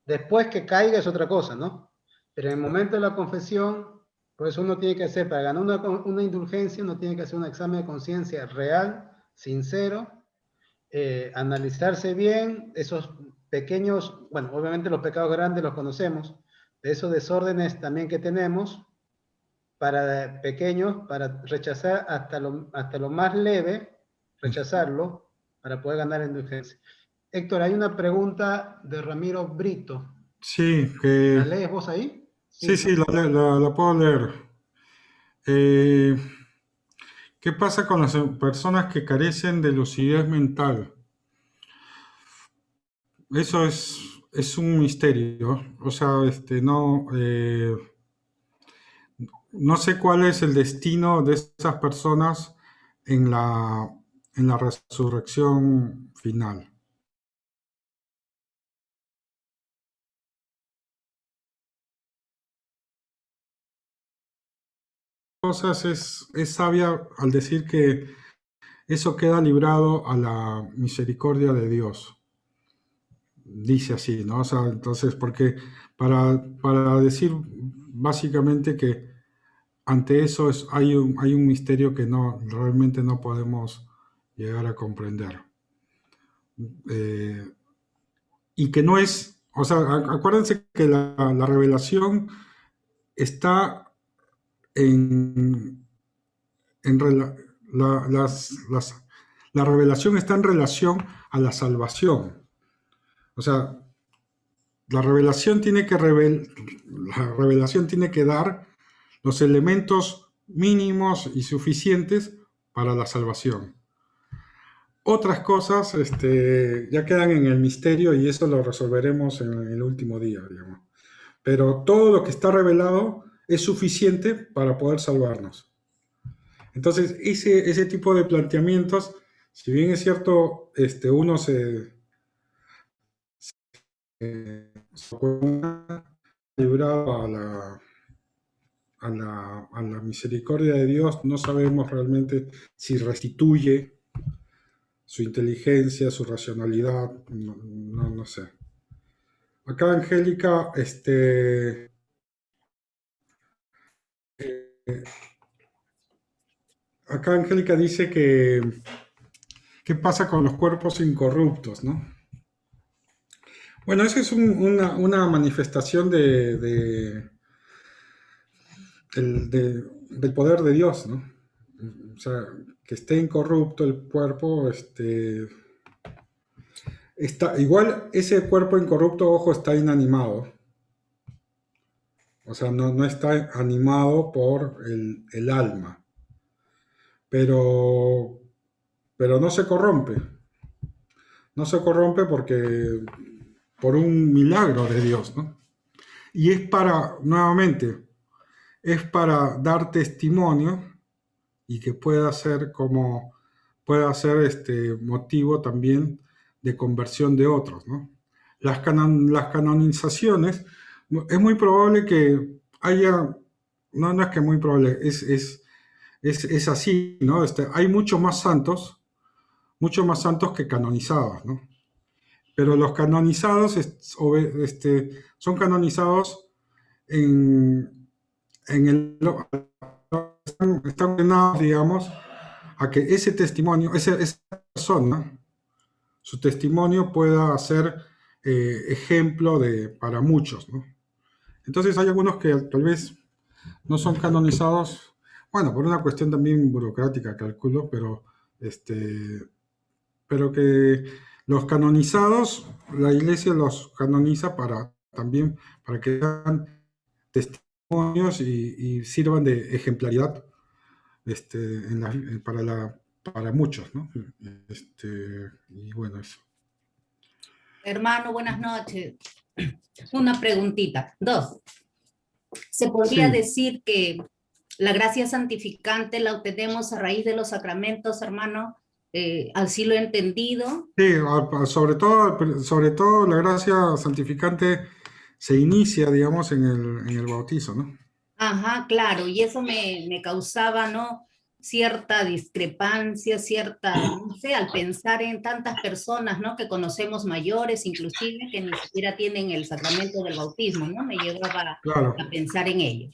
Después que caiga es otra cosa, ¿no? Pero en el momento de la confesión, por eso uno tiene que hacer, para ganar una indulgencia, uno tiene que hacer un examen de conciencia real, sincero, analizarse bien esos pequeños, bueno, obviamente los pecados grandes los conocemos, de esos desórdenes también que tenemos, para pequeños, para rechazar hasta lo más leve, rechazarlo, para poder ganar indulgencia. Héctor, hay una pregunta de Ramiro Brito. sí, ¿La lees vos ahí? sí, ¿no? la puedo leer. ¿Qué pasa con las personas que carecen de lucidez mental? Eso es un misterio. O sea, no sé cuál es el destino de esas personas en la resurrección final. Cosas es sabia al decir que eso queda librado a la misericordia de Dios. Dice así, ¿no? O sea, entonces, porque para decir básicamente que ante eso hay un misterio que realmente no podemos llegar a comprender. Y que no es, o sea, acuérdense que la revelación está la revelación está en relación a la salvación. O sea, la revelación tiene que dar los elementos mínimos y suficientes para la salvación. Otras cosas ya quedan en el misterio y eso lo resolveremos en el último día, digamos. Pero todo lo que está revelado es suficiente para poder salvarnos. Entonces, ese tipo de planteamientos, si bien es cierto, uno se librado a la misericordia de Dios, no sabemos realmente si restituye su inteligencia, su racionalidad, no sé. Acá Angélica, acá Angélica dice que qué pasa con los cuerpos incorruptos, ¿no? Bueno, esa es una manifestación del poder de Dios, ¿no? O sea, que esté incorrupto el cuerpo, igual ese cuerpo incorrupto, ojo, está inanimado. O sea, no está animado por el alma. Pero no se corrompe. No se corrompe por un milagro de Dios, ¿no? Y nuevamente, es para dar testimonio y que pueda ser motivo también de conversión de otros, ¿no? Las canonizaciones, es muy probable que haya, no es que muy probable, es así, ¿no? Hay muchos más santos que canonizados, ¿no? Pero los canonizados son canonizados en están ordenados, digamos, a que ese testimonio, esa persona, su testimonio pueda ser ejemplo para muchos, ¿no? Entonces hay algunos que tal vez no son canonizados, bueno, por una cuestión también burocrática, calculo, pero que los canonizados, la iglesia los canoniza también para que sean testimonios y sirvan de ejemplaridad para muchos, ¿no? Y bueno, eso. Hermano, buenas noches. Una preguntita. Dos. ¿Se podría decir que la gracia santificante la obtenemos a raíz de los sacramentos, hermano? ¿Así lo he entendido? Sí, sobre todo la gracia santificante se inicia, digamos, en el bautizo, ¿no? Ajá, claro, y eso me causaba, ¿no? Cierta discrepancia, no sé, al pensar en tantas personas, ¿no? Que conocemos mayores, inclusive, que ni siquiera tienen el sacramento del bautismo, ¿no? Me llevaba Claro. a pensar en ello,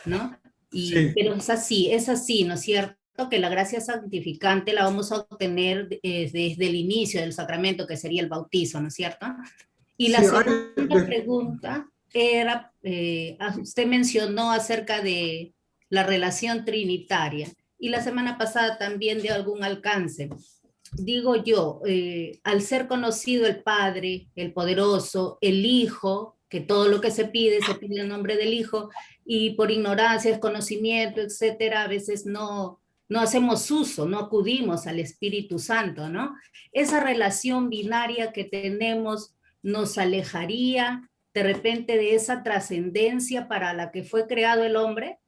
¿no? Sí. Pero es así, ¿no es cierto? Que la gracia santificante la vamos a obtener desde el inicio del sacramento, que sería el bautizo, ¿no es cierto? Y la segunda pregunta era, usted mencionó acerca de la relación trinitaria y la semana pasada también dio algún alcance. Digo yo, al ser conocido el Padre, el Poderoso, el Hijo, que todo lo que se pide en nombre del Hijo, y por ignorancia, desconocimiento, etcétera, a veces no hacemos uso, no acudimos al Espíritu Santo, ¿no? Esa relación binaria que tenemos nos alejaría de repente de esa trascendencia para la que fue creado el hombre.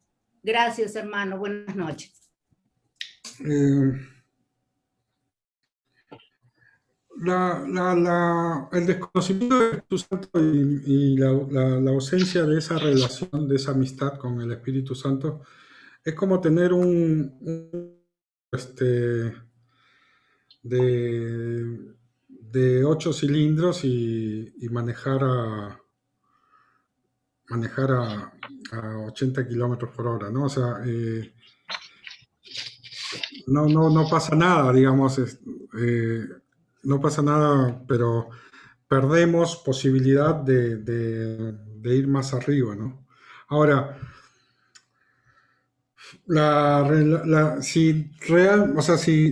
Gracias, hermano. Buenas noches. El desconocimiento del Espíritu Santo y la ausencia de esa relación, de esa amistad con el Espíritu Santo, es como tener de 8 cilindros y manejar a 80 kilómetros por hora, ¿no? O sea, no pasa nada, digamos, no pasa nada, pero perdemos posibilidad de ir más arriba, ¿no? Ahora, si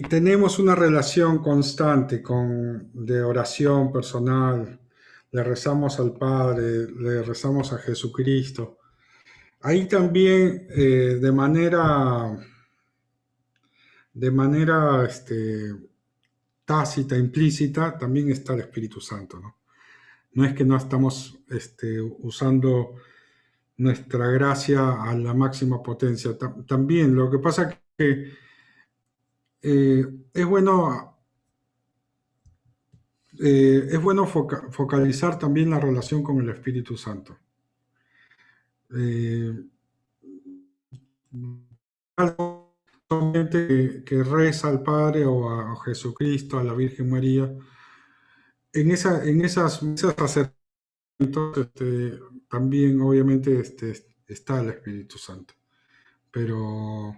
tenemos una relación constante de oración personal, le rezamos al Padre, le rezamos a Jesucristo, ahí también de manera tácita, implícita, también está el Espíritu Santo, ¿no? No es que no estamos usando nuestra gracia a la máxima potencia. También lo que pasa es que es bueno es bueno focalizar también la relación con el Espíritu Santo. Solamente que reza al Padre o a Jesucristo, a la Virgen María, en esas acercamientos también obviamente está el Espíritu Santo. Pero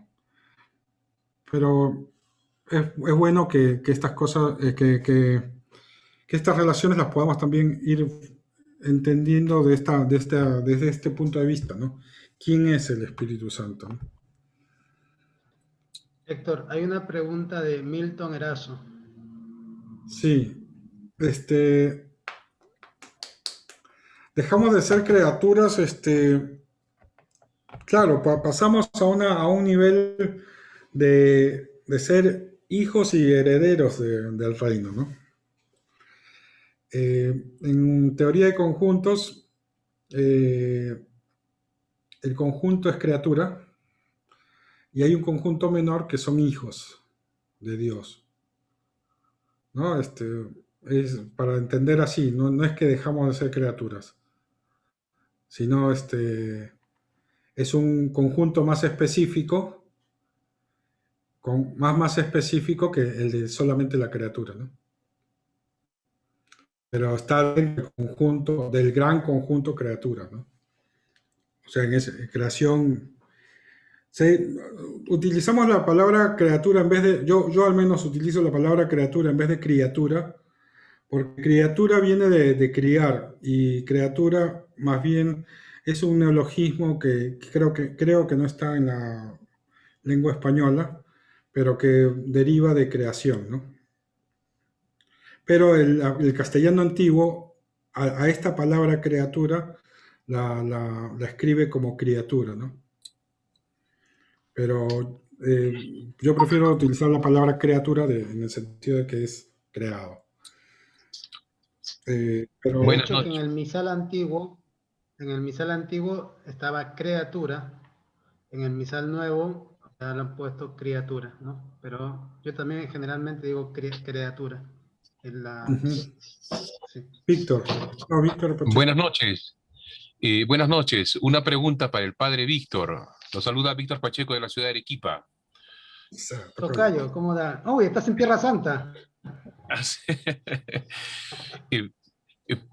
es bueno que estas cosas, que estas relaciones las podamos también ir entendiendo desde este punto de vista, ¿no? ¿Quién es el Espíritu Santo? ¿No? Héctor, hay una pregunta de Milton Erazo. Sí, dejamos de ser criaturas, claro, pasamos a un nivel de ser hijos y herederos del reino, ¿no? En teoría de conjuntos, el conjunto es criatura y hay un conjunto menor que son hijos de Dios, ¿no? Es para entender así, no es que dejamos de ser criaturas, sino es un conjunto más específico, más específico que el de solamente la criatura, ¿no? Pero está dentro del conjunto, del gran conjunto criatura, ¿no? O sea, en esa creación, utilizamos la palabra criatura en vez de, yo al menos utilizo la palabra criatura en vez de criatura, porque criatura viene de criar, y criatura más bien es un neologismo que creo que no está en la lengua española, pero que deriva de creación, ¿no? Pero el castellano antiguo, a esta palabra criatura, la escribe como criatura, ¿no? Pero yo prefiero utilizar la palabra criatura en el sentido de que es creado. Pero De hecho, que en el misal antiguo estaba criatura, en el misal nuevo ya lo han puesto criatura, ¿no? Pero yo también generalmente digo criatura. Sí. Víctor. No, Víctor Pacheco. Buenas noches. Buenas noches. Una pregunta para el padre Víctor. Lo saluda Víctor Pacheco de la ciudad de Arequipa. Tocayo, ¿cómo da? ¡Uy, estás en Tierra Santa!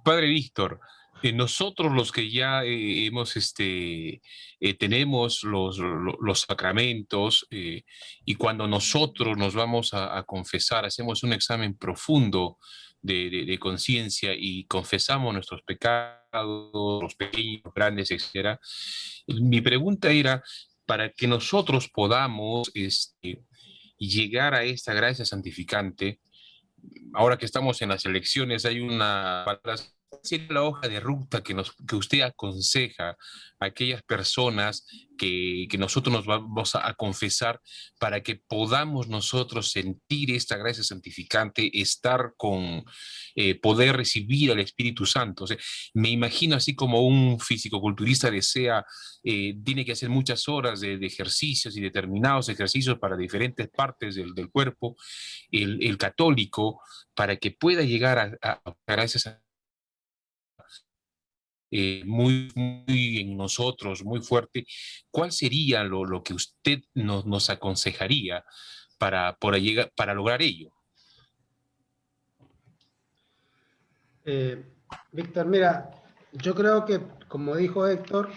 Padre Víctor, nosotros los que ya tenemos los sacramentos, y cuando nosotros nos vamos a confesar, hacemos un examen profundo de conciencia y confesamos nuestros pecados, los pequeños, los grandes, etc. Mi pregunta era, para que nosotros podamos llegar a esta gracia santificante, ahora que estamos en las elecciones, hay una la hoja de ruta que usted aconseja a aquellas personas que nosotros nos vamos a confesar, para que podamos nosotros sentir esta gracia santificante, estar poder recibir al Espíritu Santo. O sea, me imagino así como un fisicoculturista tiene que hacer muchas horas de ejercicios y determinados ejercicios para diferentes partes del cuerpo, el católico, para que pueda llegar a gracias muy en nosotros, muy fuerte. ¿Cuál sería lo que usted nos aconsejaría para lograr ello? Víctor, mira, yo creo que, como dijo Héctor,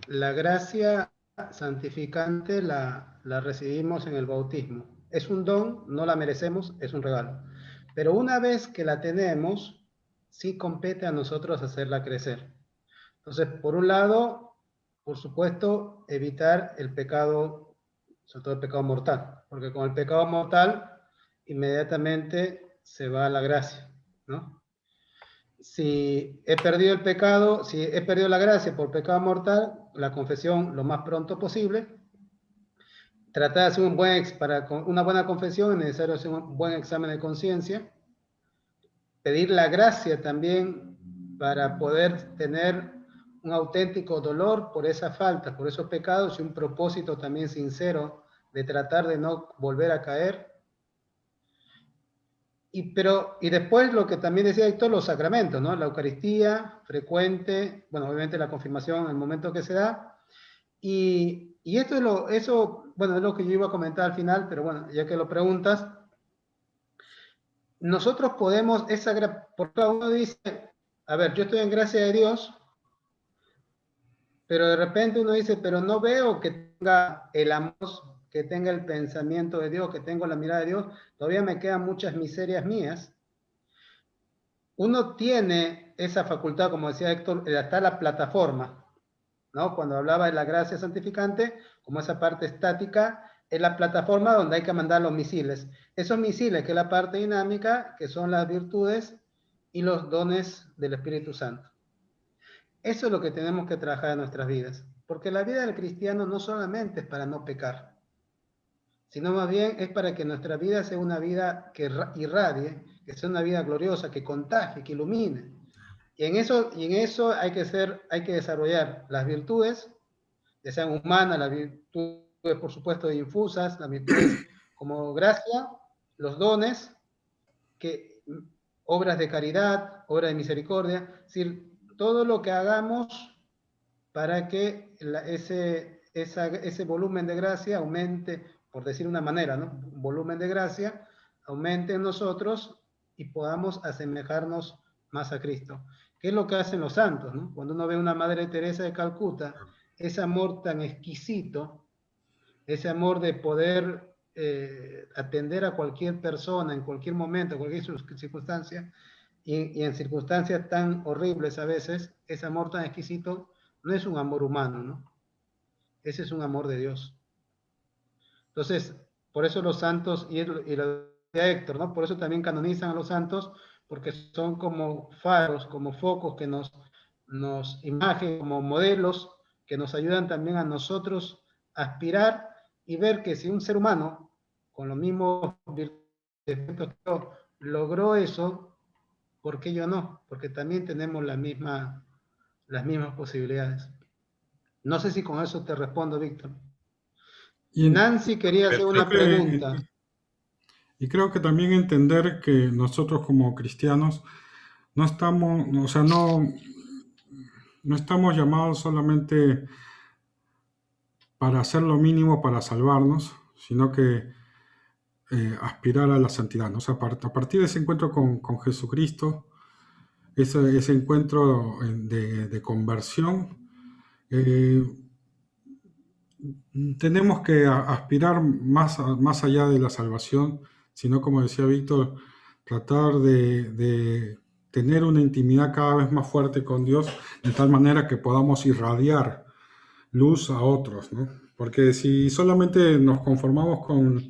la gracia santificante la recibimos en el bautismo. Es un don, no la merecemos, es un regalo. Pero una vez que la tenemos, sí compete a nosotros hacerla crecer. Entonces, por un lado, por supuesto, evitar el pecado, sobre todo el pecado mortal, porque con el pecado mortal inmediatamente se va la gracia, ¿no? Si he perdido el pecado, si he perdido la gracia por pecado mortal, la confesión lo más pronto posible. Tratar de hacer para una buena confesión es necesario hacer un buen examen de conciencia. Pedir la gracia también para poder tener un auténtico dolor por esa falta, por esos pecados, y un propósito también sincero de tratar de no volver a caer. y después lo que también decía Héctor, los sacramentos, ¿no? La Eucaristía frecuente, bueno, obviamente la confirmación en el momento que se da. Y esto bueno, es lo que yo iba a comentar al final, pero bueno, ya que lo preguntas, nosotros podemos, porque uno dice, a ver, yo estoy en gracia de Dios, pero de repente uno dice, pero no veo que tenga el amor, que tenga el pensamiento de Dios, que tengo la mirada de Dios, todavía me quedan muchas miserias mías. Uno tiene esa facultad, como decía Héctor, está la plataforma, ¿no? Cuando hablaba de la gracia santificante, como esa parte estática, es la plataforma donde hay que mandar los misiles. Esos misiles, que es la parte dinámica, que son las virtudes y los dones del Espíritu Santo. Eso es lo que tenemos que trabajar en nuestras vidas, porque la vida del cristiano no solamente es para no pecar, sino más bien es para que nuestra vida sea una vida que irradie, que sea una vida gloriosa, que contagie, que ilumine. Y en eso hay que desarrollar las virtudes, ya sean humanas, las virtudes, por supuesto, infusas, las virtudes como gracia, los dones, obras de caridad, obras de misericordia, es decir, todo lo que hagamos para que ese volumen de gracia aumente, por decir una manera, ¿no? Un volumen de gracia aumente en nosotros y podamos asemejarnos más a Cristo. ¿Qué es lo que hacen los santos, ¿no? Cuando uno ve a una Madre Teresa de Calcuta, ese amor tan exquisito, ese amor de poder atender a cualquier persona en cualquier momento, en cualquier circunstancia, y en circunstancias tan horribles a veces, ese amor tan exquisito no es un amor humano, ¿no? Ese es un amor de Dios. Entonces, por eso los santos, y lo decía Héctor, ¿no? Por eso también canonizan a los santos, porque son como faros, como focos que nos imagen, como modelos que nos ayudan también a nosotros a aspirar y ver que si un ser humano con los mismos defectos que yo logró eso, ¿por qué yo no? Porque también tenemos las mismas posibilidades. No sé si con eso te respondo, Víctor. Y Nancy quería hacer una pregunta. Y creo que también entender que nosotros como cristianos no estamos, o sea, no estamos llamados solamente para hacer lo mínimo para salvarnos, sino que aspirar a la santidad, ¿no? O sea, a partir de ese encuentro con Jesucristo, ese encuentro de conversión, tenemos que aspirar más allá de la salvación, sino, como decía Víctor, tratar de tener una intimidad cada vez más fuerte con Dios, de tal manera que podamos irradiar luz a otros, ¿no? Porque si solamente nos conformamos con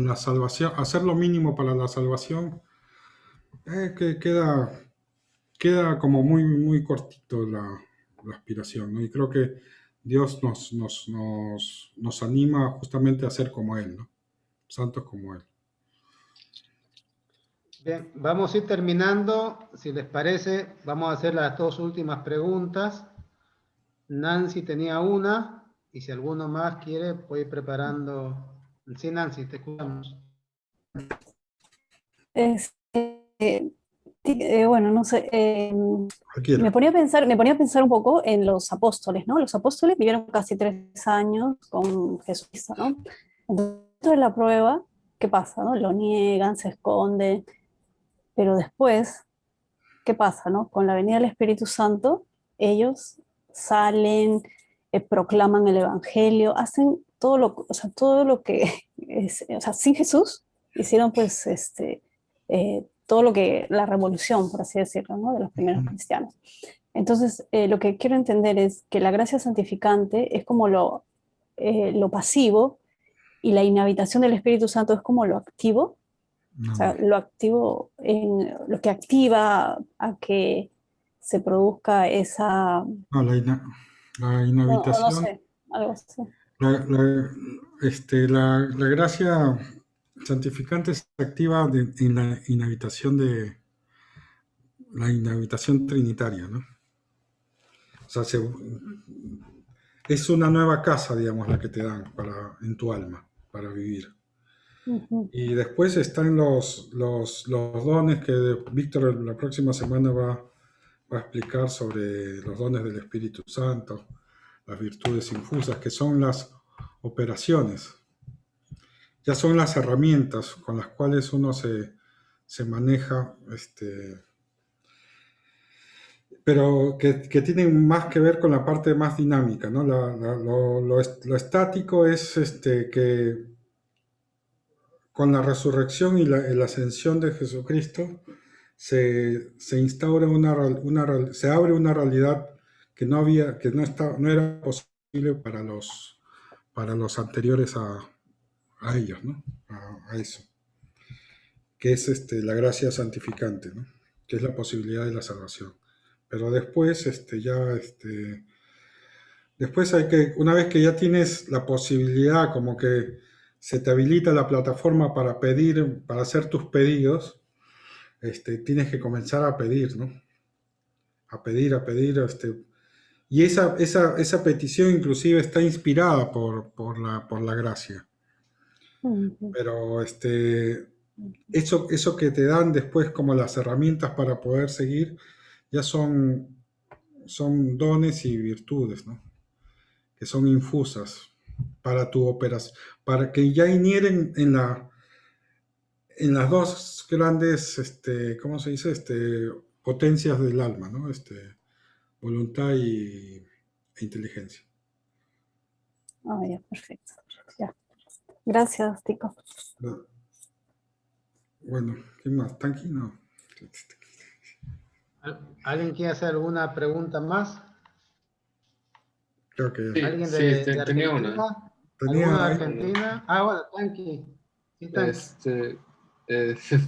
la salvación, hacer lo mínimo para la salvación, que queda como muy cortito la aspiración, ¿no? Y creo que Dios nos anima justamente a ser como Él, ¿no? Santos como Él. Bien, vamos a ir terminando. Si les parece, vamos a hacer las dos últimas preguntas. Nancy tenía una, y si alguno más quiere, puede ir preparando. Sí, Nancy, te escuchamos. Bueno, no sé, me ponía a pensar un poco en los apóstoles, ¿no? Los apóstoles vivieron casi 3 años con Jesucristo, ¿no? Entonces, de la prueba, ¿qué pasa, no? Lo niegan, se esconden, pero después, ¿qué pasa, no? Con la venida del Espíritu Santo, ellos salen, proclaman el Evangelio, hacen todo lo que es, o sea, sin Jesús, hicieron pues todo lo que, la revolución, por así decirlo, ¿no? De los primeros cristianos. Entonces, lo que quiero entender es que la gracia santificante es como lo pasivo y la inhabitación del Espíritu Santo es como lo activo. No. O sea, lo activo, lo que activa a que se produzca esa... No, la inhabitación... No sé, algo así. La gracia santificante se activa en la inhabitación trinitaria, ¿no? O sea, es una nueva casa, digamos, la que te dan en tu alma para vivir. Y después están los dones que Víctor la próxima semana va a explicar sobre los dones del Espíritu Santo, las virtudes infusas, que son las operaciones. Ya son las herramientas con las cuales uno se maneja, pero que tienen más que ver con la parte más dinámica, ¿no? Lo estático es que con la resurrección y la ascensión de Jesucristo se instaura se abre una realidad que no era posible para los anteriores a ellos, ¿no? A eso, que es la gracia santificante, ¿no? Que es la posibilidad de la salvación. Pero después, después una vez que ya tienes la posibilidad, como que se te habilita la plataforma para pedir, para hacer tus pedidos, tienes que comenzar a pedir, ¿no? A pedir, y esa petición inclusive está inspirada por la gracia. Pero eso que te dan después como las herramientas para poder seguir, ya son dones y virtudes, ¿no? Que son infusas para tu operación, para que ya inhieren en las dos grandes, ¿cómo se dice? Potencias del alma, ¿no? Voluntad e inteligencia. Ya, perfecto. Ya. Gracias, Tico. Bueno, ¿quién más? ¿Tanqui? No. ¿Alguien quiere hacer alguna pregunta más? Creo que Sí, ¿Alguien sí, de tenía Argentina? una. ¿Alguna de Argentina? Bueno, Tanqui. Sí, Tanqui.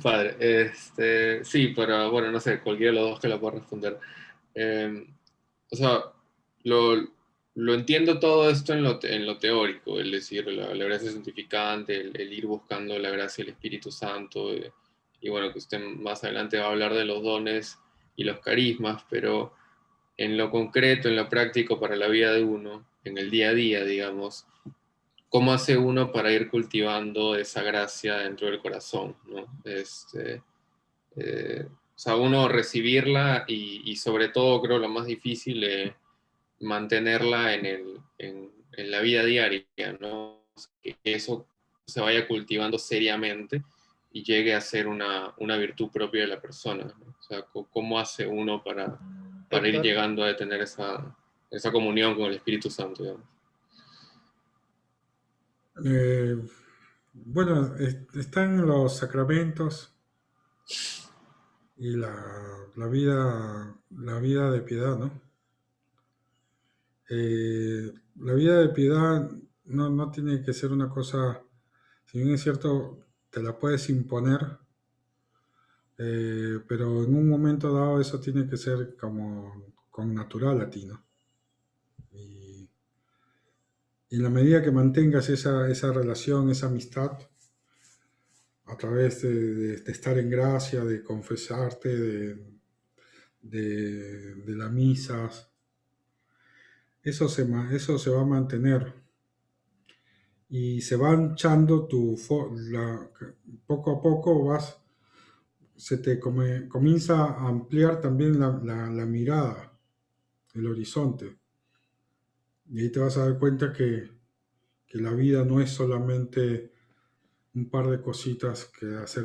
Padre, sí, pero bueno, no sé, cualquiera de los dos que la pueda responder. O sea, lo entiendo todo esto en lo teórico, es decir, la gracia santificante, el ir buscando la gracia del Espíritu Santo, y bueno, que usted más adelante va a hablar de los dones y los carismas, pero en lo concreto, en lo práctico para la vida de uno, en el día a día, digamos, ¿cómo hace uno para ir cultivando esa gracia dentro del corazón, ¿no? O sea, uno recibirla y sobre todo creo lo más difícil es mantenerla en la vida diaria, ¿no? Que eso se vaya cultivando seriamente y llegue a ser una virtud propia de la persona, ¿no? O sea, ¿cómo hace uno para ir llegando a tener esa comunión con el Espíritu Santo, digamos? Bueno, están los sacramentos y la vida de piedad, ¿no? La vida de piedad no tiene que ser una cosa, si bien es cierto, te la puedes imponer, pero en un momento dado eso tiene que ser como con natural a ti, ¿no? Y en la medida que mantengas esa relación, esa amistad, a través de estar en gracia, de confesarte, de las misas, eso se va a mantener y se va hinchando poco a poco se te comienza a ampliar también la mirada, el horizonte, y ahí te vas a dar cuenta que la vida no es solamente un par de cositas que hacer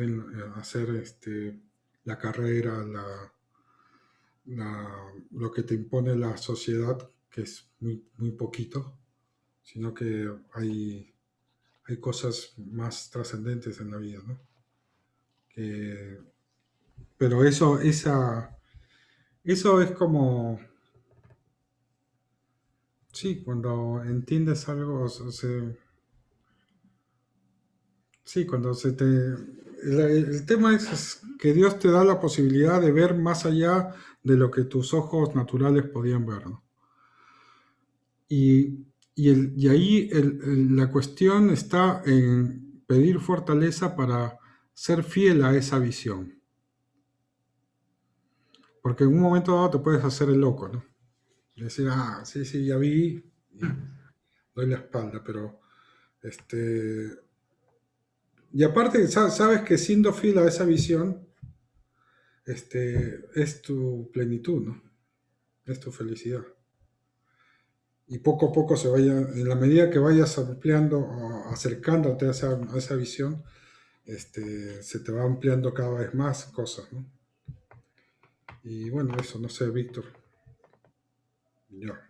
la carrera, lo que te impone la sociedad, que es muy, muy poquito, sino que hay cosas más trascendentes en la vida, ¿no? Pero eso es como, sí, cuando entiendes algo, sí, cuando el tema es que Dios te da la posibilidad de ver más allá de lo que tus ojos naturales podían ver, ¿no? Y ahí la cuestión está en pedir fortaleza para ser fiel a esa visión. Porque en un momento dado te puedes hacer el loco, ¿no? Y decir, sí, ya vi, y doy la espalda, pero Y aparte, sabes que siendo fiel a esa visión, es tu plenitud, ¿no? Es tu felicidad. Y poco a poco en la medida que vayas ampliando o acercándote a esa visión, se te va ampliando cada vez más cosas, ¿no? Y bueno, eso, no sé, Víctor. Ya.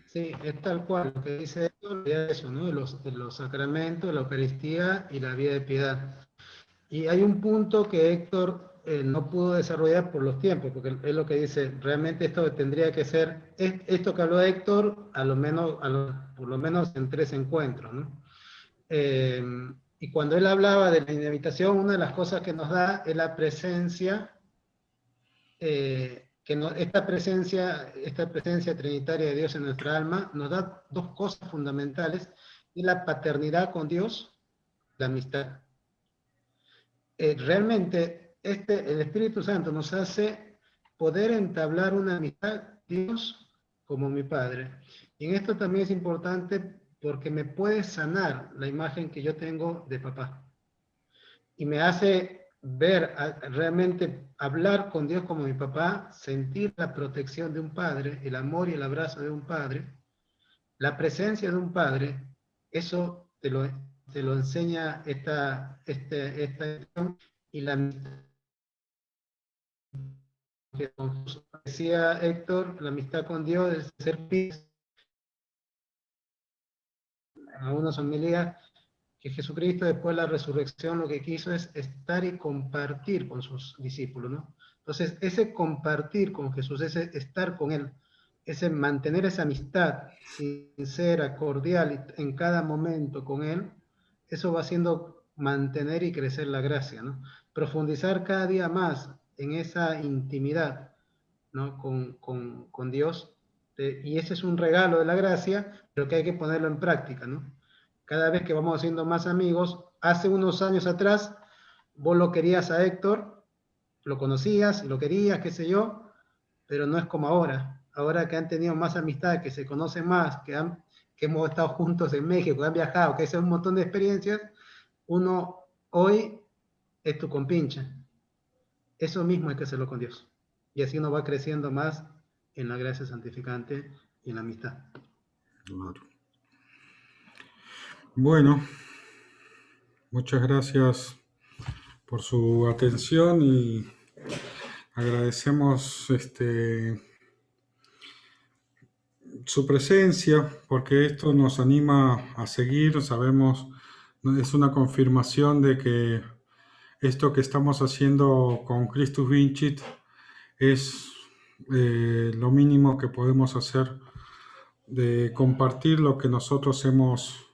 Sí, es tal cual lo que dice Héctor, eso, ¿no? De los sacramentos, la Eucaristía y la vida de piedad. Y hay un punto que Héctor no pudo desarrollar por los tiempos, porque es lo que dice, realmente esto tendría que ser, esto que habló Héctor, por lo menos en 3 encuentros, ¿no? Y cuando él hablaba de la invitación, una de las cosas que nos da es la presencia, esta presencia trinitaria de Dios en nuestra alma, nos da 2 cosas fundamentales, y la paternidad con Dios, la amistad. Realmente el Espíritu Santo nos hace poder entablar una amistad con Dios como mi Padre. Y en esto también es importante porque me puede sanar la imagen que yo tengo de papá. Y me hace ver, realmente hablar con Dios como mi papá, sentir la protección de un padre, el amor y el abrazo de un padre, la presencia de un padre. Eso te lo enseña esta y la que decía Héctor, la amistad con Dios es ser pis. A unos homilías que Jesucristo después de la resurrección lo que quiso es estar y compartir con sus discípulos, ¿no? Entonces, ese compartir con Jesús, ese estar con Él, ese mantener esa amistad sincera, cordial en cada momento con Él, eso va haciendo mantener y crecer la gracia, ¿no? Profundizar cada día más en esa intimidad, ¿no? con Dios, y ese es un regalo de la gracia, pero que hay que ponerlo en práctica, ¿no? Cada vez que vamos haciendo más amigos, hace unos años atrás, vos lo querías a Héctor, lo conocías, lo querías, qué sé yo, pero no es como ahora. Ahora que han tenido más amistad, que se conocen más, que hemos estado juntos en México, que han viajado, que es un montón de experiencias, uno hoy es tu compinche. Eso mismo hay que hacerlo con Dios. Y así uno va creciendo más en la gracia santificante y en la amistad. Claro. Bueno, muchas gracias por su atención y agradecemos su presencia porque esto nos anima a seguir. Sabemos, es una confirmación de que esto que estamos haciendo con Christus Vincit es lo mínimo que podemos hacer, de compartir lo que nosotros hemos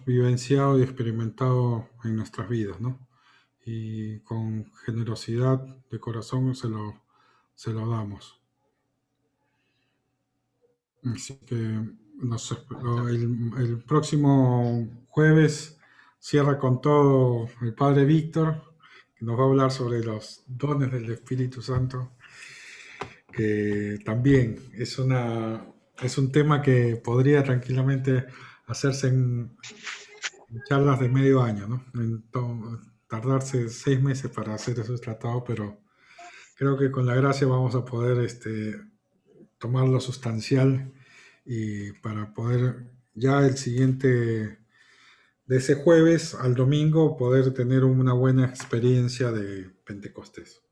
vivenciado y experimentado en nuestras vidas, ¿no? Y con generosidad de corazón se lo damos. Así que el próximo jueves cierra con todo el Padre Víctor, que nos va a hablar sobre los dones del Espíritu Santo, que también es un tema que podría tranquilamente hacerse en charlas de medio año, ¿no? Tardarse 6 meses para hacer esos tratados, pero creo que con la gracia vamos a poder tomar lo sustancial y para poder ya el siguiente, de ese jueves al domingo, poder tener una buena experiencia de Pentecostés.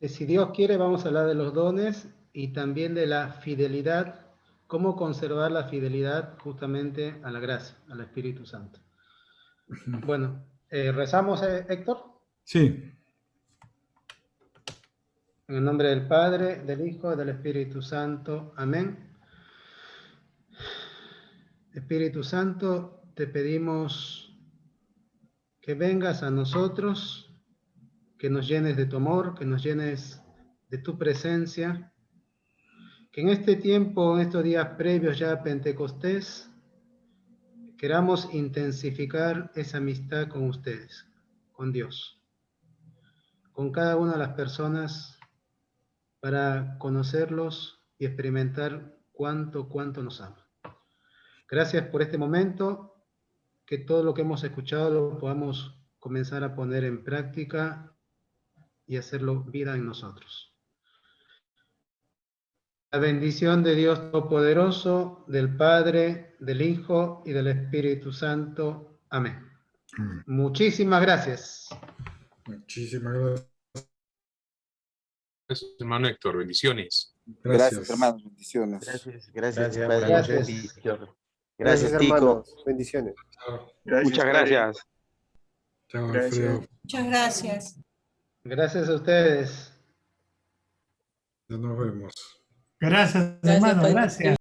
Si Dios quiere, vamos a hablar de los dones y también de la fidelidad, cómo conservar la fidelidad justamente a la gracia, al Espíritu Santo. Bueno, ¿rezamos, Héctor? Sí. En el nombre del Padre, del Hijo y del Espíritu Santo. Amén. Espíritu Santo, te pedimos que vengas a nosotros, que nos llenes de tu amor, que nos llenes de tu presencia, que en este tiempo, en estos días previos ya a Pentecostés, queramos intensificar esa amistad con ustedes, con Dios, con cada una de las personas, para conocerlos y experimentar cuánto nos ama. Gracias por este momento, que todo lo que hemos escuchado lo podamos comenzar a poner en práctica y hacerlo vida en nosotros. La bendición de Dios Todopoderoso, del Padre, del Hijo y del Espíritu Santo. Amén. Muchísimas gracias. Muchísimas gracias. Gracias, hermano Héctor. Bendiciones. Gracias, hermanos. Bendiciones. Gracias, Padre. Gracias. Gracias, Tico. hermanos. Bendiciones. Muchas gracias. Chao, Alfredo. Muchas gracias. Gracias a ustedes. Ya nos vemos. Gracias, hermano. Gracias.